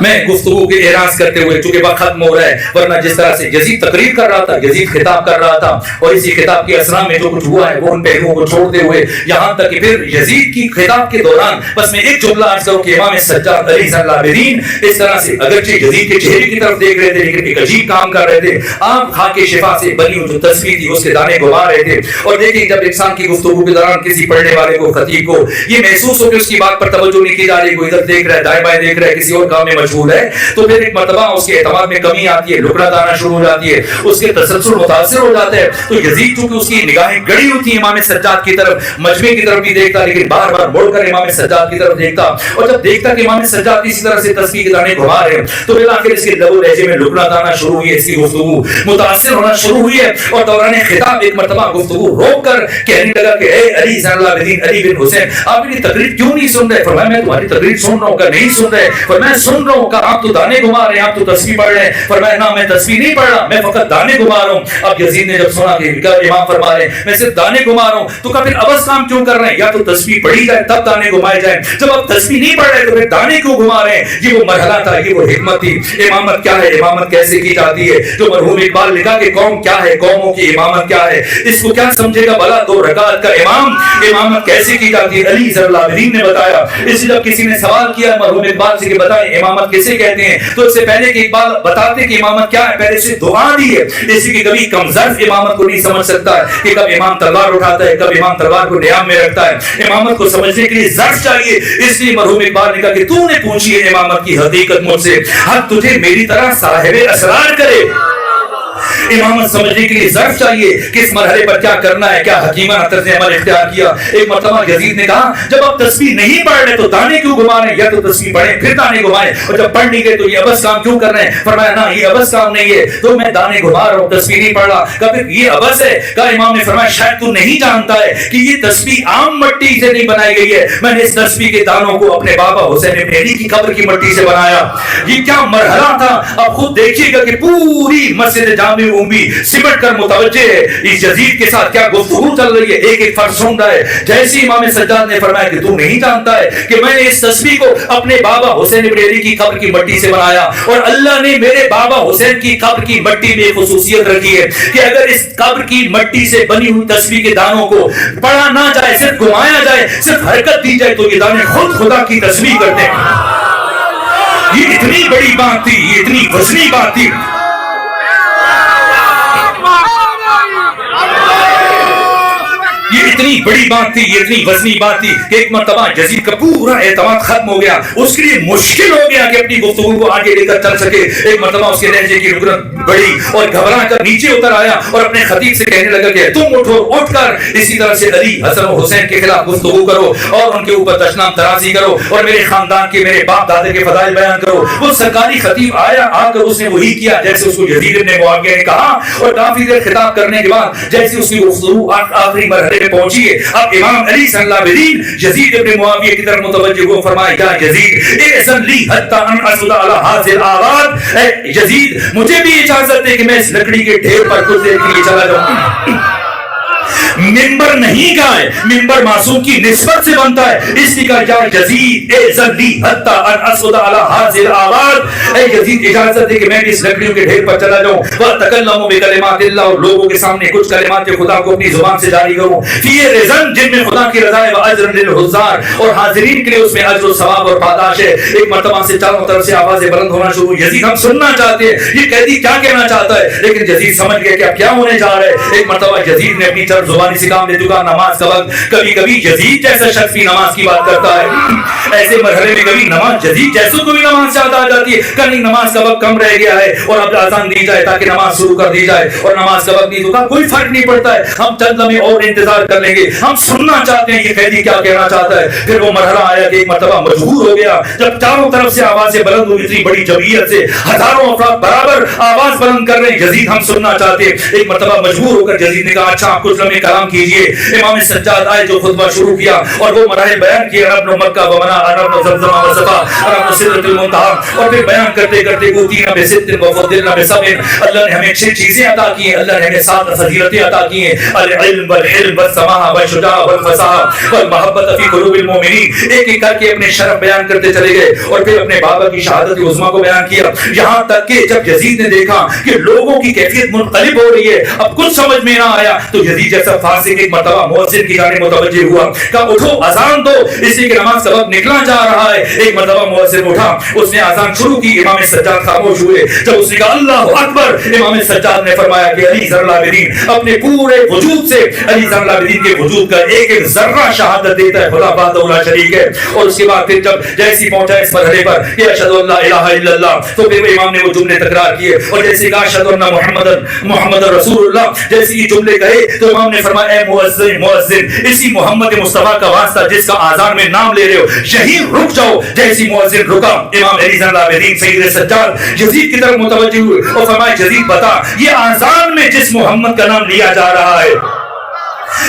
میں گفتگو کے اعراض کرتے ہوئے، چونکہ وقت ختم ہو رہا ہے، ورنہ جس طرح سے یزید تقریر کر رہا تھا، یزید خطاب کر رہا تھا، اور اسی خطاب کے اثنا میں جو کچھ ہوا ہے وہ ان پہلوؤں کو چھوڑتے ہوئے یہاں تک کہ پھر یزید کی خطاب کے دوران بس میں ایک جملہ عرض کروں کہ امام سجاد علی صلی اللہ علیہ وسلم اس طرح سے اگرچہ یزید کے چہرے کی طرف دیکھ رہے تھے لیکن ایک عجیب کام کر رہے تھے. آپ خاک شفا سے بنی ہوئی جو تصویر تھی اس کے دانے گھما رہے تھے. اور دیکھیں جب انسان کی گفتگو کے دوران کسی پڑھنے والے کو، خطیب کو یہ محسوس ہو کہ اس کی بات پر توجہ نہیں کی جا رہی، کوئی ادھر دیکھ رہا ہے، دائیں بائیں دیکھ رہا ہے، کسی اور کام میں مشغول ہے، تو پھر ایک مرتبہ اس کے اعتماد میں کمی آتی ہے، لکڑا آنا شروع ہو جاتی ہے، اس کے تسلسل متاثر ہو جاتا ہے. تو یزید چونکہ اس کی نگاہیں گڑی ہوئی تھی امام سجاد کی طرف، مجمع کی طرف بھی دیکھتا لیکن بار بار مڑ کر امام سجاد کی طرف دیکھتا، اور جب دیکھتا کہ امام سجاد اسی طرح سے تسبیح کے دانے گھما رہے ہیں تو بالآخر اس کے لب و لہجے میں لکڑا آنا شروع ہوئی ہے، اس کی گفتگو متاثر ہونا شروع ہوئی ہے. اور دوران خطاب ایک مرتبہ گفتگو روک کر کہنے لگا کہ اے علی صلی اللہ علیہ وسلم، علی بن حسین، آپ میری تقریر کیوں نہیں سن رہے؟ فرمایا میں تمہاری تقریر سن رہا ہوں. کہ نہیں سن رہے؟ فرمایا سن رہا ہوں. کہ آپ تو دانے گھما رہے ہیں، آپ تو تسبیح پڑھ رہے ہیں. فرمایا نہ میں تسبیح نہیں پڑھ رہا، میں فقط دانے گھما رہا ہوں. اب یزید نے جب سنا کہ امام فرما رہے ہیں میں صرف دانے گھما رہا ہوں تو کہا پھر ابس کام کیوں کر رہے ہیں؟ یا تو تسبیح پڑھی جائے تب دانے گھمائے جائیں، جب آپ تسبیح نہیں پڑھ رہے تو پھر دانے کیوں گھما رہے ہیں؟ یہ وہ مرحلہ تھا، یہ وہ حکمت تھی. امامت کیا ہے، امامت کیسے کی جاتی ہے، جو مرحوم اقبال لکھا کہ قوم کیا ہے، قوموں کی امامت کیا ہے، اس کو کیا سمجھے گا بھلا 2 رکعت کا امام. امامت کیسے کی جاتی ہے علی صلی اللہ علیہ وسلم نے بتایا. اس جب کسی نے سوال کیا مرحوم اقبال سے کہ بتائیں امامت کیسے کہتے ہیں، تو اس سے پہلے کہ اقبال بتاتے کہ امامت کیا ہے پہلے سے دعا دی ہے. جیسے کہ کبھی کمزرف امامت کو نہیں سمجھ سکتا ہے کہ کب امام تلوار اٹھاتا ہے، کب امام تلوار کو نیام میں رکھتا ہے. امامت کو سمجھنے کے لیے ظرف چاہیے. اس لیے مرحوم اقبال نے کہا کہ تو نے پوچھی ہے امامت کی حقیقت مجھ سے، حق تجھے میری طرح صاحب اسرار کرے. امامت سمجھنے کے لیے ظرف چاہیے کہ اس مرحلے پر کیا کرنا ہے، کیا حکیمانہ طرز عمل اختیار کیا۔ ایک مرتبہ یزید نے کہا جب آپ تسبیح نہیں پڑھ رہے تو دانے کیوں گھما رہے ہیں، یا تو تسبیح پڑھیں پھر دانے گھمائیں، اور جب پڑھ نہیں گئے تو یہ عبث کام کیوں کر رہے ہیں؟ فرمایا نہ یہ عبث کام نہیں ہے، تو میں دانے گھما رہا ہوں تسبیح نہیں پڑھ رہا۔ کہا پھر یہ عبث ہے؟ کہا امام نے فرمایا شاید تو نہیں جانتا ہے کہ یہ تسبیح عام مٹی سے نہیں بنائی گئی ہے، میں نے اس تسبیح کے دانوں کو اپنے بابا حسین ابن علی کی قبر کی مٹی سے بنایا۔ یہ کیا مرحلہ تھا، اب خود دیکھیے گا کہ پوری مسجد جامع عمومی سمٹ کر متوجہ ہے اس یزید کے ساتھ کیا گفتگو چل رہی ہے، ایک ایک فرض سن رہا ہے۔ جیسے امام سجاد نے فرمایا کہ تو نہیں جانتا ہے کہ میں نے اس تسبیح کو اپنے بابا حسین ابن علی کی قبر کی مٹی سے بنایا، اور اللہ نے میرے بابا حسین کی قبر کی مٹی میں خصوصیت رکھی ہے کہ اگر اس قبر کی مٹی سے بنی ہوئی تسبیح کے دانوں کو پڑھا نہ جائے، صرف گھمایا جائے، صرف حرکت دی جائے، تو یہ دانے خود خدا کی تسبیح کرتے ہیں۔ یہ اتنی بڑی بات تھی، یہ اتنی وزنی بات تھی۔ یہ اتنی بڑی بات تھی، یہ اتنی وزنی بات تھی کہ ایک مرتبہ یزید کا پورا اعتماد ختم ہو گیا، اس کے لیے مشکل ہو گیا کہ اپنی گفتگو کو آگے لے کر چل سکے۔ ایک مرتبہ اس کے لہجے کی رکنت بڑی اور گھبرا کر نیچے اتر آیا اور اپنے خطیب سے کہنے لگا کہ تم اٹھو، اٹھ کر اسی طرح سے علی، حسن و حسین کے خلاف گفتگو کرو اور ان کے اوپر دشنام ترازی کرو اور میرے خاندان کے، میرے باپ دادے کے فضائل بیان کرو۔ وہ سرکاری خطیب آیا، آ کر اس نے وہی کیا جیسے اس کو یزید ابن معاویہ نے کہا، اور کافی دیر خطاب کرنے کے بعد جیسے اس کی گفتگو آخری مرحلے میں پہنچی ہے، اب امام علی صلی اللہ علیہ وسلم یزید ابن معاویہ کی طرف متوجہ ہوئے، فرمایا یا یزید اذن لی حتی ان اسجد علی هذه الاعراض، اے یزید مجھے بھی اجازت دے کہ میں اس لکڑی کے ڈھیر پر کچھ دیر کے لیے چلا جاؤں۔ منبر نہیں گائے، منبر معصوم کی نسبت سے بنتا ہے، اس لیے کہا یا یزید اذن لی حتی ان اسجد علی هذه الاعراض، اے یزید اجازت دے کہ میں بھی اس لکڑیوں کے ڈھیر پر چلا جاؤں، واتکلم بکلمات اللہ، اور لوگوں کے سامنے کچھ کلمات خدا کو اپنی زبان سے جاری کروں، فی رضن جن میں خدا کی رضا ہے، واجر للحضار، اور حاضرین کے لیے اس میں اجر و ثواب اور پاداش ہے۔ ایک مرتبہ سے چاروں طرف سے آوازیں بلند ہونا شروع، یزید ہم سننا چاہتے ہیں یہ قیدی کیا کہنا چاہتا ہے، لیکن یزید سمجھ گیا کہ اب کیا ہونے جا رہا ہے۔ ایک مرتبہ یزید نے اپنی طرف زبانی سے کام دے چکا، نماز کا وقت، کبھی کبھی یزید جیسا شخص بھی نماز کی بات کرتا ہے، ایسے مرحلے میں کبھی نماز یزید جیسوں کو بھی نماز سے یاد آ جاتی ہے، کہیں نماز کا وقت کم رہ گیا ہے اور اب اذان دی جائے تاکہ نماز شروع کر دی جائے، اور نماز کا وقت نہیں تو کوئی فرق نہیں پڑتا ہے، ہم چند لمحے اور انتظار کر لیں گے، ہم سننا چاہتے ہیں یہ قیدی کیا کہنا چاہتا ہے۔ پھر وہ مرحلہ آیا کہ ایک مرتبہ مجبور ہو گیا، جب چاروں طرف سے آوازیں بلند ہوئی، اتنی بڑی جمعیت سے ہزاروں افراد برابر آواز بلند کر رہے ہیں، یزید ہم سننا چاہتے ہیں۔ ایک مرتبہ مجبور ہو کر یزید نے کہا اچھا آپ کچھ لمحے کلام کیجئے۔ امام سجاد آئے جو خطبہ شروع کیا اور وہ مراحل بیان کیے، ربن مکہ ومنا، ربن زمزم وصفا، ربن سدرۃ المنتہا، اور پھر بیان کرتے کرتے اوتینا بست وفضلنا بسبع، اللہ نے ہمیں 6 چیزیں عطا کی ہیں، اللہ نے ہمیں 7 فضیلتیں عطا کی ہیں، العلم والحلم والسماحہ والشجاعہ والفصاحہ والمحبت فی قلوب المؤمنین۔ ایک ایک کر کے اپنے شرف بیان کرتے چلے گئے اور پھر اپنے بابا کی شہادت عظمیٰ کو بیان کیا، یہاں تک کہ جب یزید نے دیکھا کہ لوگوں کی کیفیت منقلب ہو رہی ہے، اب کچھ سمجھ میں نہ آیا، تو یزید جیسا فاسق ایک مرتبہ مؤذن کی جانب متوجہ ہوا، کہا اٹھو اذان دو، اسی کے نماز کا وقت نکلا جا رہا ہے۔ ایک مرتبہ مؤذن اٹھا، اس نے اذان شروع کی، امام سجاد خاموش ہوئے، جب اس نے کہا اللہ اکبر، امام سجاد نے فرمایا کہ علی ذر العابدین اپنے پورے وجود سے، علی ذر العابدین کے وجود کا ایک ایک ذرہ شہادت دیتا ہے خدا وحدہ لا شریک ہے۔ اور اس کے بعد پھر جب جیسی پہنچا اس مرحلے پر کہ اشہد ان لا الہ الا اللہ، تو پھر امام نے وہ جملے تکرار کیے، اور جیسے کہا اشہد ان محمد رسول اللہ، جیسے یہ جملے کہے تو امام نے فرمایا اے مؤذن مؤذن، اسی محمد مصطفیٰ کا واسطہ جس کا آذان میں نام لے رہے ہو یہیں رک جاؤ۔ جیسی مؤذن رکا، امام علی ذر العابدین سید سجاد یزید کی طرف متوجہ ہوئے اور فرمایا یزید بتا یہ آذان میں جس محمد کا نام لیا جا رہا ہے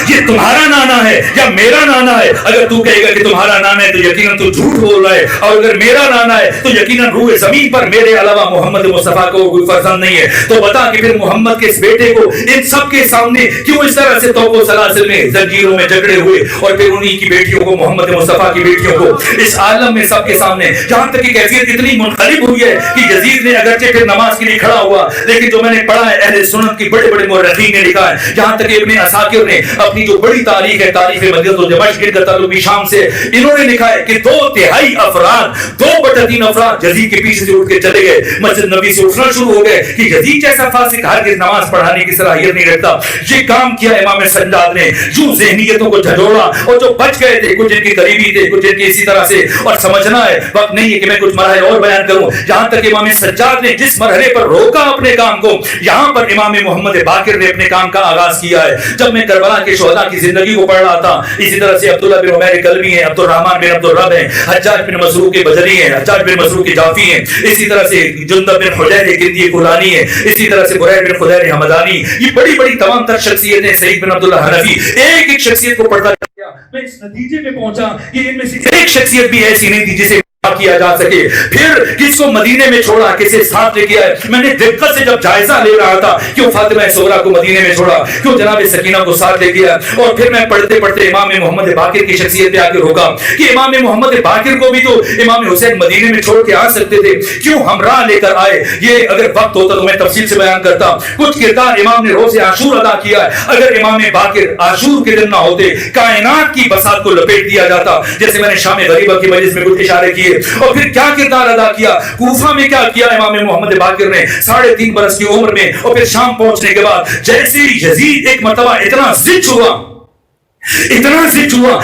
یہ تمہارا نانا ہے یا میرا نانا ہے؟ اگر تو کہے گا کہ تمہارا نانا ہے تو یقیناً تو جھوٹ بول رہا ہے، اور اگر میرا نانا ہے تو یقیناً روح زمین پر میرے علاوہ محمد مصطفیٰ کو کوئی فرزند نہیں ہے۔ تو بتا کہ پھر محمد کے اس بیٹے کو ان سب کے سامنے کیوں اس طرح سے توق و سلاسل میں زنجیروں میں جکڑے ہوئے، اور پھر انہی کی بیٹیوں کو، محمد مصطفیٰ کی بیٹیوں کو اس عالم میں سب کے سامنے، جہاں تک کہ کیفیت اتنی منقلب ہوئی ہے کہ یزید نے اگرچہ پھر نماز کے لیے کھڑا ہوا، لیکن جو میں نے پڑھا ہے اہل سنت کی بڑے بڑے مورخین نے لکھا ہے، جہاں تک کہ ابن عساکر نے اپنی جو بڑی تاریخ ہے تاریخ مدینہ دمشق کا تعلق بھی شام سے، انہوں نے لکھا ہے کہ 2/3 افراد 2/3 افراد یزید کے پیچھے سے اٹھ کے چلے گئے، مسجد نبی سے اٹھنا شروع ہو گئے کہ یزید جیسا فاسق ہرگز نماز پڑھانے کی صلاحیت نہیں رکھتا۔ یہ کام کیا امام سجاد نے، یوں ذہنیتوں کو جھجوڑا، اور جو بچ گئے تھے کچھ ان کے قریبی تھے کچھ ان کے اسی طرح سے، اور سمجھنا ہے وقت نہیں ہے کہ میں کچھ مرحلے اور بیان کروں، یہاں تک امام سجاد نے جس مرحلے پر روکا اپنے کام کو، یہاں پر امام محمد باقر نے اپنے کام کا آغاز کیا ہے۔ جب میں کربلا کے شہداء کی زندگی کو پڑھ رہا تھا، اسی طرح سے عبداللہ بن عمیر کلبی ہیں، عبد الرحمن بن عبد الرب ہیں، حجاج بن مسروق بجلی ہیں، حجاج بن مسروق جعفی ہیں، اسی طرح سے جندب بن حجیر کندی کولانی ہیں، اسی طرح سے برید بن خدیر حمدانی، یہ بڑی بڑی تمام تر شخصیتیں، سعید بن عبداللہ حنفی، ایک ایک شخصیت کو پڑھتا گیا، میں اس نتیجے میں پہنچا کہ ان میں سے ایک شخصیت بھی ایسی نہیں تھی جسے کیا جا سکے۔ پھر کس کو مدینے میں چھوڑا، کسے ساتھ لے کے آئے، میں نے دقت سے جب جائزہ لے رہا تھا کیوں فاطمہ صغریٰ کو مدینے میں چھوڑا، کیوں جناب سکینہ کو ساتھ لے کے آیا، اور پھر میں پڑھتے پڑھتے امام محمد باقر کی شخصیت پہ آ کے روکا کہ امام محمد باقر کو بھی تو امام حسین مدینے میں چھوڑ کے آ سکتے تھے، کیوں ہمراہ لے کر آئے۔ یہ اگر وقت ہوتا تو میں تفصیل سے بیان کرتا، کچھ کردار امام نے روز عاشور ادا کیا ہے، اگر امام باقر عاشور کے دن نہ ہوتے کائنات کی بساط کو لپیٹ دیا جاتا، جیسے میں نے شام غریبہ کی مجلس میں کچھ اشارے کیے۔ اور پھر کیا کردار ادا کیا، کوفہ میں کیا کیا امام محمد باقر نے 3.5 برس کی عمر میں، اور پھر شام پہنچنے کے بعد جیسے یزید ایک مرتبہ اتنا ضد ہوا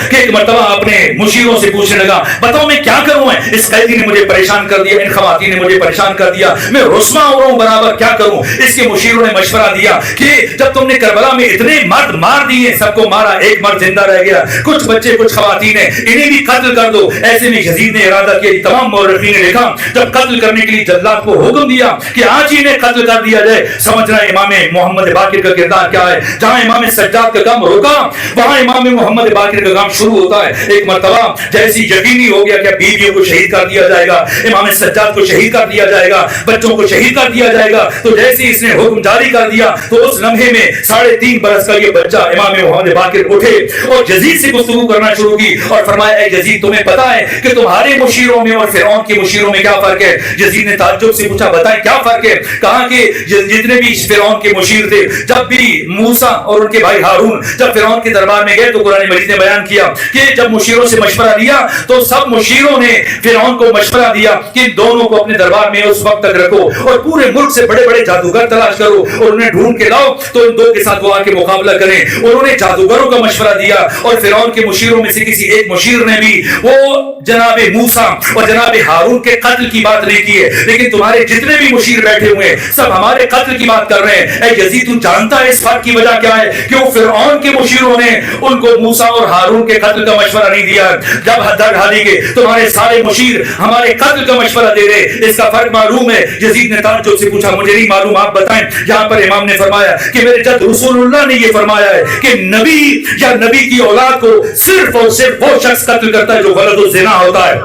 کہ ایک مرتبہ اپنے مشیروں سے پوچھنے لگا بتاؤ میں کیا کروں، اس قیدی نے مجھے پریشان کر دیا، ان خواتین نے مجھے پریشان کر دیا، میں رسوا ہو رہا ہوں برابر، کیا کروں۔ اس کے مشیروں نے مشورہ دیا کہ جب تم نے کربلا میں اتنے مرد مار دیے، سب کو مارا، ایک مرد زندہ رہ گیا، کچھ بچے کچھ خواتین ہیں، انہیں بھی قتل کر دو۔ ایسے میں یزید نے ارادہ کیا، تمام مورخین نے لکھا جب قتل کرنے کے لیے جلاد کو حکم دیا کہ آج ہی انہیں قتل کر دیا جائے۔ سمجھنا امام محمد باقر کا کردار کیا ہے، جہاں امام سجاد کا کام روکا وہاں امام محمد باقر کا کام شروع ہوتا ہے۔ ایک مرتبہ جیسی یقینی ہو گیا کہ بیویوں کو شہید کر دیا جائے گا، امام سجاد کو شہید کر دیا جائے گا، بچوں کو شہید کر دیا جائے گا، تو جیسے اس نے حکم جاری کر دیا تو اس لمحے میں 3.5 برس کا یہ بچہ امام محمد باقر اٹھے اور یزید سے گفتگو کرنا شروع کی اور فرمایا اے یزید تمہیں پتا ہے کہ تمہارے مشیروں میں اور فرعون کے مشیروں میں کیا فرق ہے۔ یزید نے تعجب سے پوچھا بتائیں کیا فرق ہے۔ کہا کہ جتنے بھی فرعون کے مشیر تھے، جب بھی موسیٰ اور ان کے بھائی ہارون جب فرعون کے دربار میں گئے تو قرآن مجید نے بیان کیا کہ جب مشیروں سے مشورہ لیا تو سب مشیروں نے فرعون کو مشورہ دیا کہ دونوں کو اپنے دربار میں اس وقت تک رکھو اور پورے ملک سے بڑے بڑے جادوگر تلاش کرو اور انہیں ڈھونڈ کے لاؤ تو ان دو کے ساتھ وہ آ کے مقابلہ کریں۔ انہوں نے جادوگروں کا مشورہ دیا اور فرعون کے مشیروں میں سے کسی ایک مشیر نے بھی وہ جناب موسیٰ اور جناب ہارون کے قتل کی بات نہیں کی ہے، لیکن تمہارے جتنے بھی مشیر بیٹھے ہوئے ہیں سب ہمارے قتل کی بات کر رہے ہیں۔ اے یزید تو جانتا ہے اس فرق کی وجہ کیا ہے کہ وہ فرعون کے مشیروں نے ان کو موسیٰ اور ہارون کے قتل کا مشورہ نہیں دیا، جب حد ڈالی کہ تمہارے سارے مشیر ہمارے قتل کا مشورہ دے رہے، اس کا فرق معلوم ہے۔ یزید نے تعجب سے پوچھا مجھے نہیں معلوم آپ بتائیں۔ یہاں پر امام نے فرمایا کہ میرے جد رسول اللہ نے یہ فرمایا ہے کہ نبی یا نبی کی اولاد کو صرف اور صرف وہ شخص قتل کرتا ہے جو ولد الزنا ہوتا ہے،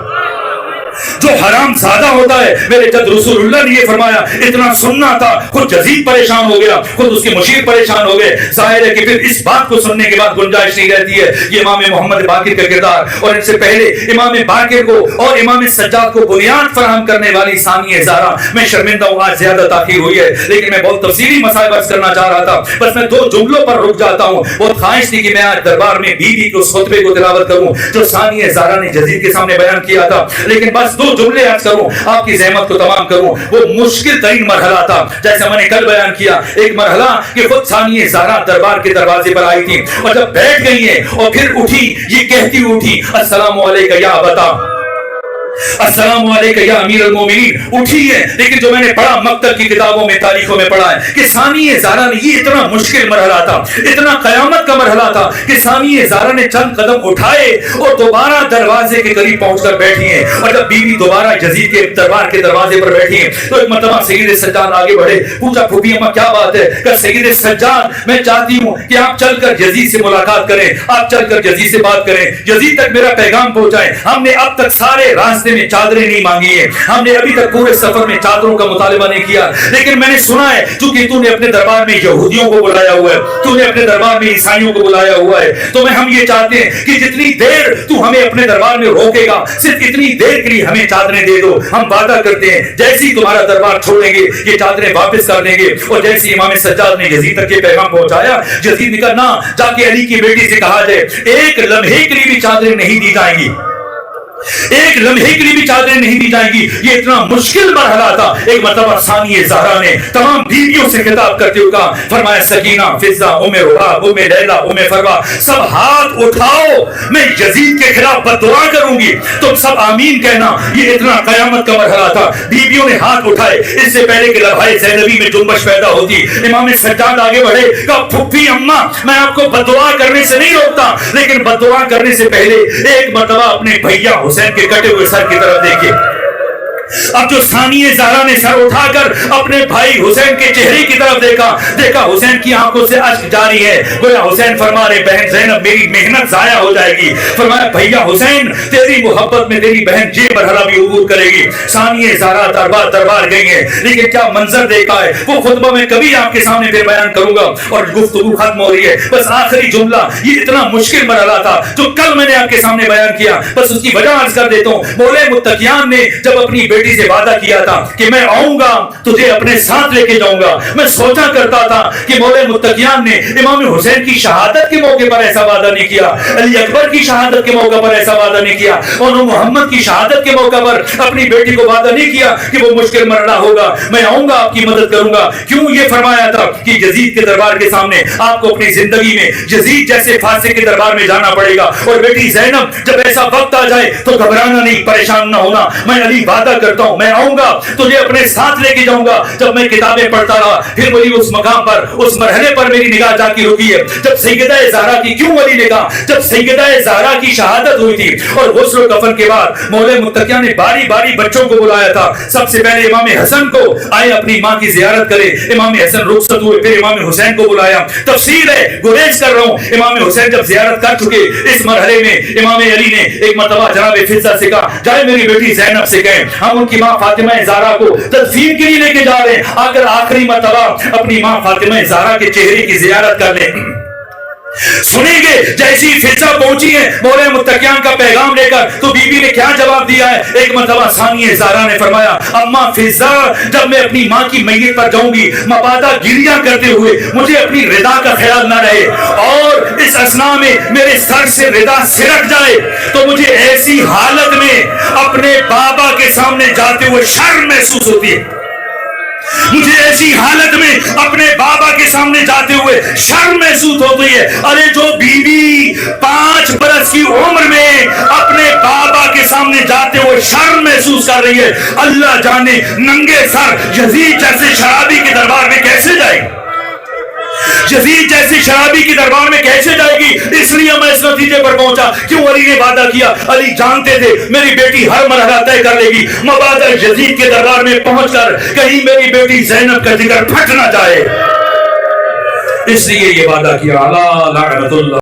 جو حرام زادہ ہوتا ہے۔ میرے جد رسول اللہ نے یہ فرمایا، اتنا سننا تھا خود یزید پریشان ہو گیا، خود اس کے مشیر پریشان ہو گئے۔ ظاہر ہے کہ پھر اس بات کو سننے کے بعد گنجائش نہیں رہتی ہے۔ یہ امام محمد باقر کا کردار، اور ان سے پہلے امام باقر کو اور امام سجاد کو بنیاد فراہم کرنے والی ثانیہ زہرا، میں شرمندہ ہوں آج زیادہ تاخیر ہوئی ہے لیکن میں بہت تفصیلی مسائل عرض کرنا چاہ رہا تھا، بس میں 2 جملوں پر رک جاتا ہوں۔ بہت خواہش تھی کہ میں آج دربار میں بیوی کے اس خطبے کو تلاوت کروں جو ثانیہ زہرا نے یزید کے سامنے بیان کیا تھا، لیکن بس 2 جملے عرض کروں، آپ کی زحمت کو تمام کروں۔ وہ مشکل ترین مرحلہ تھا جیسا میں نے کل بیان کیا، ایک مرحلہ کہ خود ثانیہ زہرا دربار کے دروازے پر آئی تھی اور جب بیٹھ گئی ہیں اور پھر اٹھی، یہ کہتی اٹھی السلام علیکم یا ابتا، السلام علیکم یا امیر المومنین، اٹھی ہے۔ لیکن جو میں نے پڑھا مکتب کی کتابوں میں تاریخوں میں پڑھا ہے کہ ثانیہ زہرا نے، یہ اتنا مشکل مرحلہ تھا، اتنا قیامت کا مرحلہ تھا کہ ثانیہ زہرا نے چند قدم اٹھائے اور دوبارہ دروازے کے قریب پہنچ کر بیٹھی ہیں، اور جب بیوی دوبارہ یزید کے دربار کے دروازے پر بیٹھی ہیں تو ایک مرتبہ سید سجاد آگے بڑھے، پوچھا پھوپھی اماں کیا بات ہے؟ کہ سید سجاد میں چاہتی ہوں کہ آپ چل کر یزید سے ملاقات کریں، آپ چل کر یزید سے بات کریں، یزید تک میرا پیغام پہنچائیں، ہم نے اب تک سارے راستے راستے میں چادریں نہیں مانگی ہیں, ہم نے ابھی تک پورے سفر میں چادروں کا مطالبہ نہیں کیا, لیکن میں نے سنا ہے چونکہ تو نے اپنے دربار میں یہودیوں کو بلایا ہوا ہے, تو نے اپنے دربار میں عیسائیوں کو بلایا ہوا ہے, تو ہم یہ چاہتے ہیں کہ جتنی دیر تو ہمیں اپنے دربار میں روکے گا صرف اتنی دیر کے لیے ہمیں چادریں دے دو. ہم وعدہ کرتے ہیں جیسے ہی تمہارا دربار چھوڑیں گے یہ چادریں واپس کر دیں گے. اور جیسے امام سجاد نے یزید تک یہ پیغام پہنچایا, یزید نے کہا نہ, جا کے علی کی بیٹی سے کہا جائے ایک لمحے کے لیے بھی چادریں نہیں دی جائیں گی, ایک لمحے کے لیے بھی چادریں نہیں دی جائیں گی. یہ اتنا مشکل مرحلہ تھا. ایک مرتبہ ثانیہ زہرا نے تمام بیویوں سے خطاب کرتے ہوئے کہا, فرمایا سکینہ, فضہ, ام رحا, ام لیلہ, ام فروا, سب ہاتھ اٹھاؤ, میں یزید کے خلاف بددعا کروں گی, تم سب آمین کہنا. یہ اتنا قیامت کا مرحلہ تھا. بیویوں نے ہاتھ اٹھائے. اس سے پہلے کہ لبھائے زینبی میں جنبش پیدا ہوتی, امام سجاد آگے بڑھے, کہا پھپھی اماں میں آپ کو بددعا کرنے سے نہیں روکتا, لیکن بددعا کرنے سے پہلے ایک مرتبہ اپنے بھیا حسین کے کٹے ہوئے سر کی طرف دیکھیے. اب جو ثانیہ زہرا نے سر اٹھا کر اپنے بھائی حسین کے چہرے کی طرف دیکھا حسین کی آنکھوں سے اشک جاری ہے. گویا حسین فرما رہے بہن زینب میری محنت ضائع ہو جائے گی. فرمایا بھیا حسین تیری محبت میں تیری بہن یہ مرحلہ بھی عبور کرے گی. ثانیہ زہرا دربار گئی ہے, لیکن کیا منظر دیکھا ہے وہ خطبہ میں کبھی آپ کے سامنے پھر بیان کروں گا. اور گفتگو ختم ہو رہی ہے, بس آخری جملہ, یہ اتنا مشکل مرحلہ تھا جو کل میں نے آپ کے سامنے بیان کیا, بس اس کی وجہ عرض کر دیتا ہوں. مولا متقیان نے جب اپنی بیٹی سے وعدہ کیا تھا کہ میں آؤں گا تجھے اپنے ساتھ لے کے جاؤں گا, میں سوچا کرتا تھا کہ مولا متقیان نے امام حسین کی شہادت کے موقع پر ایسا وعدہ نہیں کیا, علی اکبر کی شہادت کے موقع پر ایسا وعدہ نہیں کیا, اور محمد کی شہادت کے موقع پر اپنی بیٹی کو وعدہ نہیں کیا کہ وہ مشکل مرحلہ ہوگا, میں آؤں گا آپ کی مدد کروں گا. کیوں یہ فرمایا تھا کہ یزید کے دربار کے سامنے آپ کو اپنی زندگی میں یزید جیسے فاسق کے دربار میں جانا پڑے گا. اور بیٹی زینب جب ایسا وقت آ جائے تو گھبرانا نہیں, پریشان نہ ہونا. میں علی وعدہ کرتا ہوں میں آؤں گا تجھے اپنے ساتھ لے کے جاؤں گا. جب میں کتابیں پڑھتا رہا پھر وہی اس مقام پر اس مرحلے پر میری نگاہ جا کے رکی ہے جب سیدہ زہرا کی, کیوں علی نے کہا, جب سیدہ زہرا کی شہادت ہوئی تھی اور غسل و کفن کے بعد مولا متقیہ نے باری باری بچوں کو بلایا تھا. سب سے پہلے امام حسن کو آئے اپنی ماں کی زیارت کرے, امام حسن رخصت ہوئے, پھر امام حسین کو بلایا. تفصیل ہے گریز کر رہا ہوں. امام حسین جب زیارت کر چکے اس مرحلے میں امام علی نے ایک مرتبہ جناب فضہ سے کہا جائے میری بیٹی زینب سے کہیں ہم ان کی ماں فاطمہ زہرا کو تدفین کے لیے لے کے جا رہے ہیں, اگر آخری مرتبہ اپنی ماں فاطمہ زہرا کے چہرے کی زیارت کر لیں. سنیں گے جیسی فضہ پہنچی ہے مولا متقیان کا پیغام لے کر تو بی بی نے کیا جواب دیا ہے. ایک مرتبہ ثانیہ زہرا نے فرمایا اماں فضہ جب میں اپنی ماں کی میت پر جاؤں گی مبادا گریہ کرتے ہوئے مجھے اپنی رضا کا خیال نہ رہے, اور اس اثناء میں میرے سر سے رضا سرک جائے تو مجھے ایسی حالت میں اپنے بابا کے سامنے جاتے ہوئے شرم محسوس ہوتی ہے. مجھے ایسی حالت میں اپنے بابا کے سامنے جاتے ہوئے شرم محسوس ہوتی ہے. ارے جو بیوی 5 برس کی عمر میں اپنے بابا کے سامنے جاتے ہوئے شرم محسوس کر رہی ہے, اللہ جانے ننگے سر یزید جیسے شرابی کے دربار میں کیسے جائے گی, یزید جیسی شرابی کی دربار میں کیسے جائے گی. اس لیے میں اس نتیجے پر پہنچا. کیوں علی نے وعدہ کیا, علی جانتے تھے میری بیٹی ہر مرحلہ طے کر لے گی, مبادا یزید کے دربار میں پہنچ کر کہیں میری بیٹی زینب کا جگر پھٹ نہ جائے, اس لیے یہ وعدہ کیا. اللہ لعنت اللہ.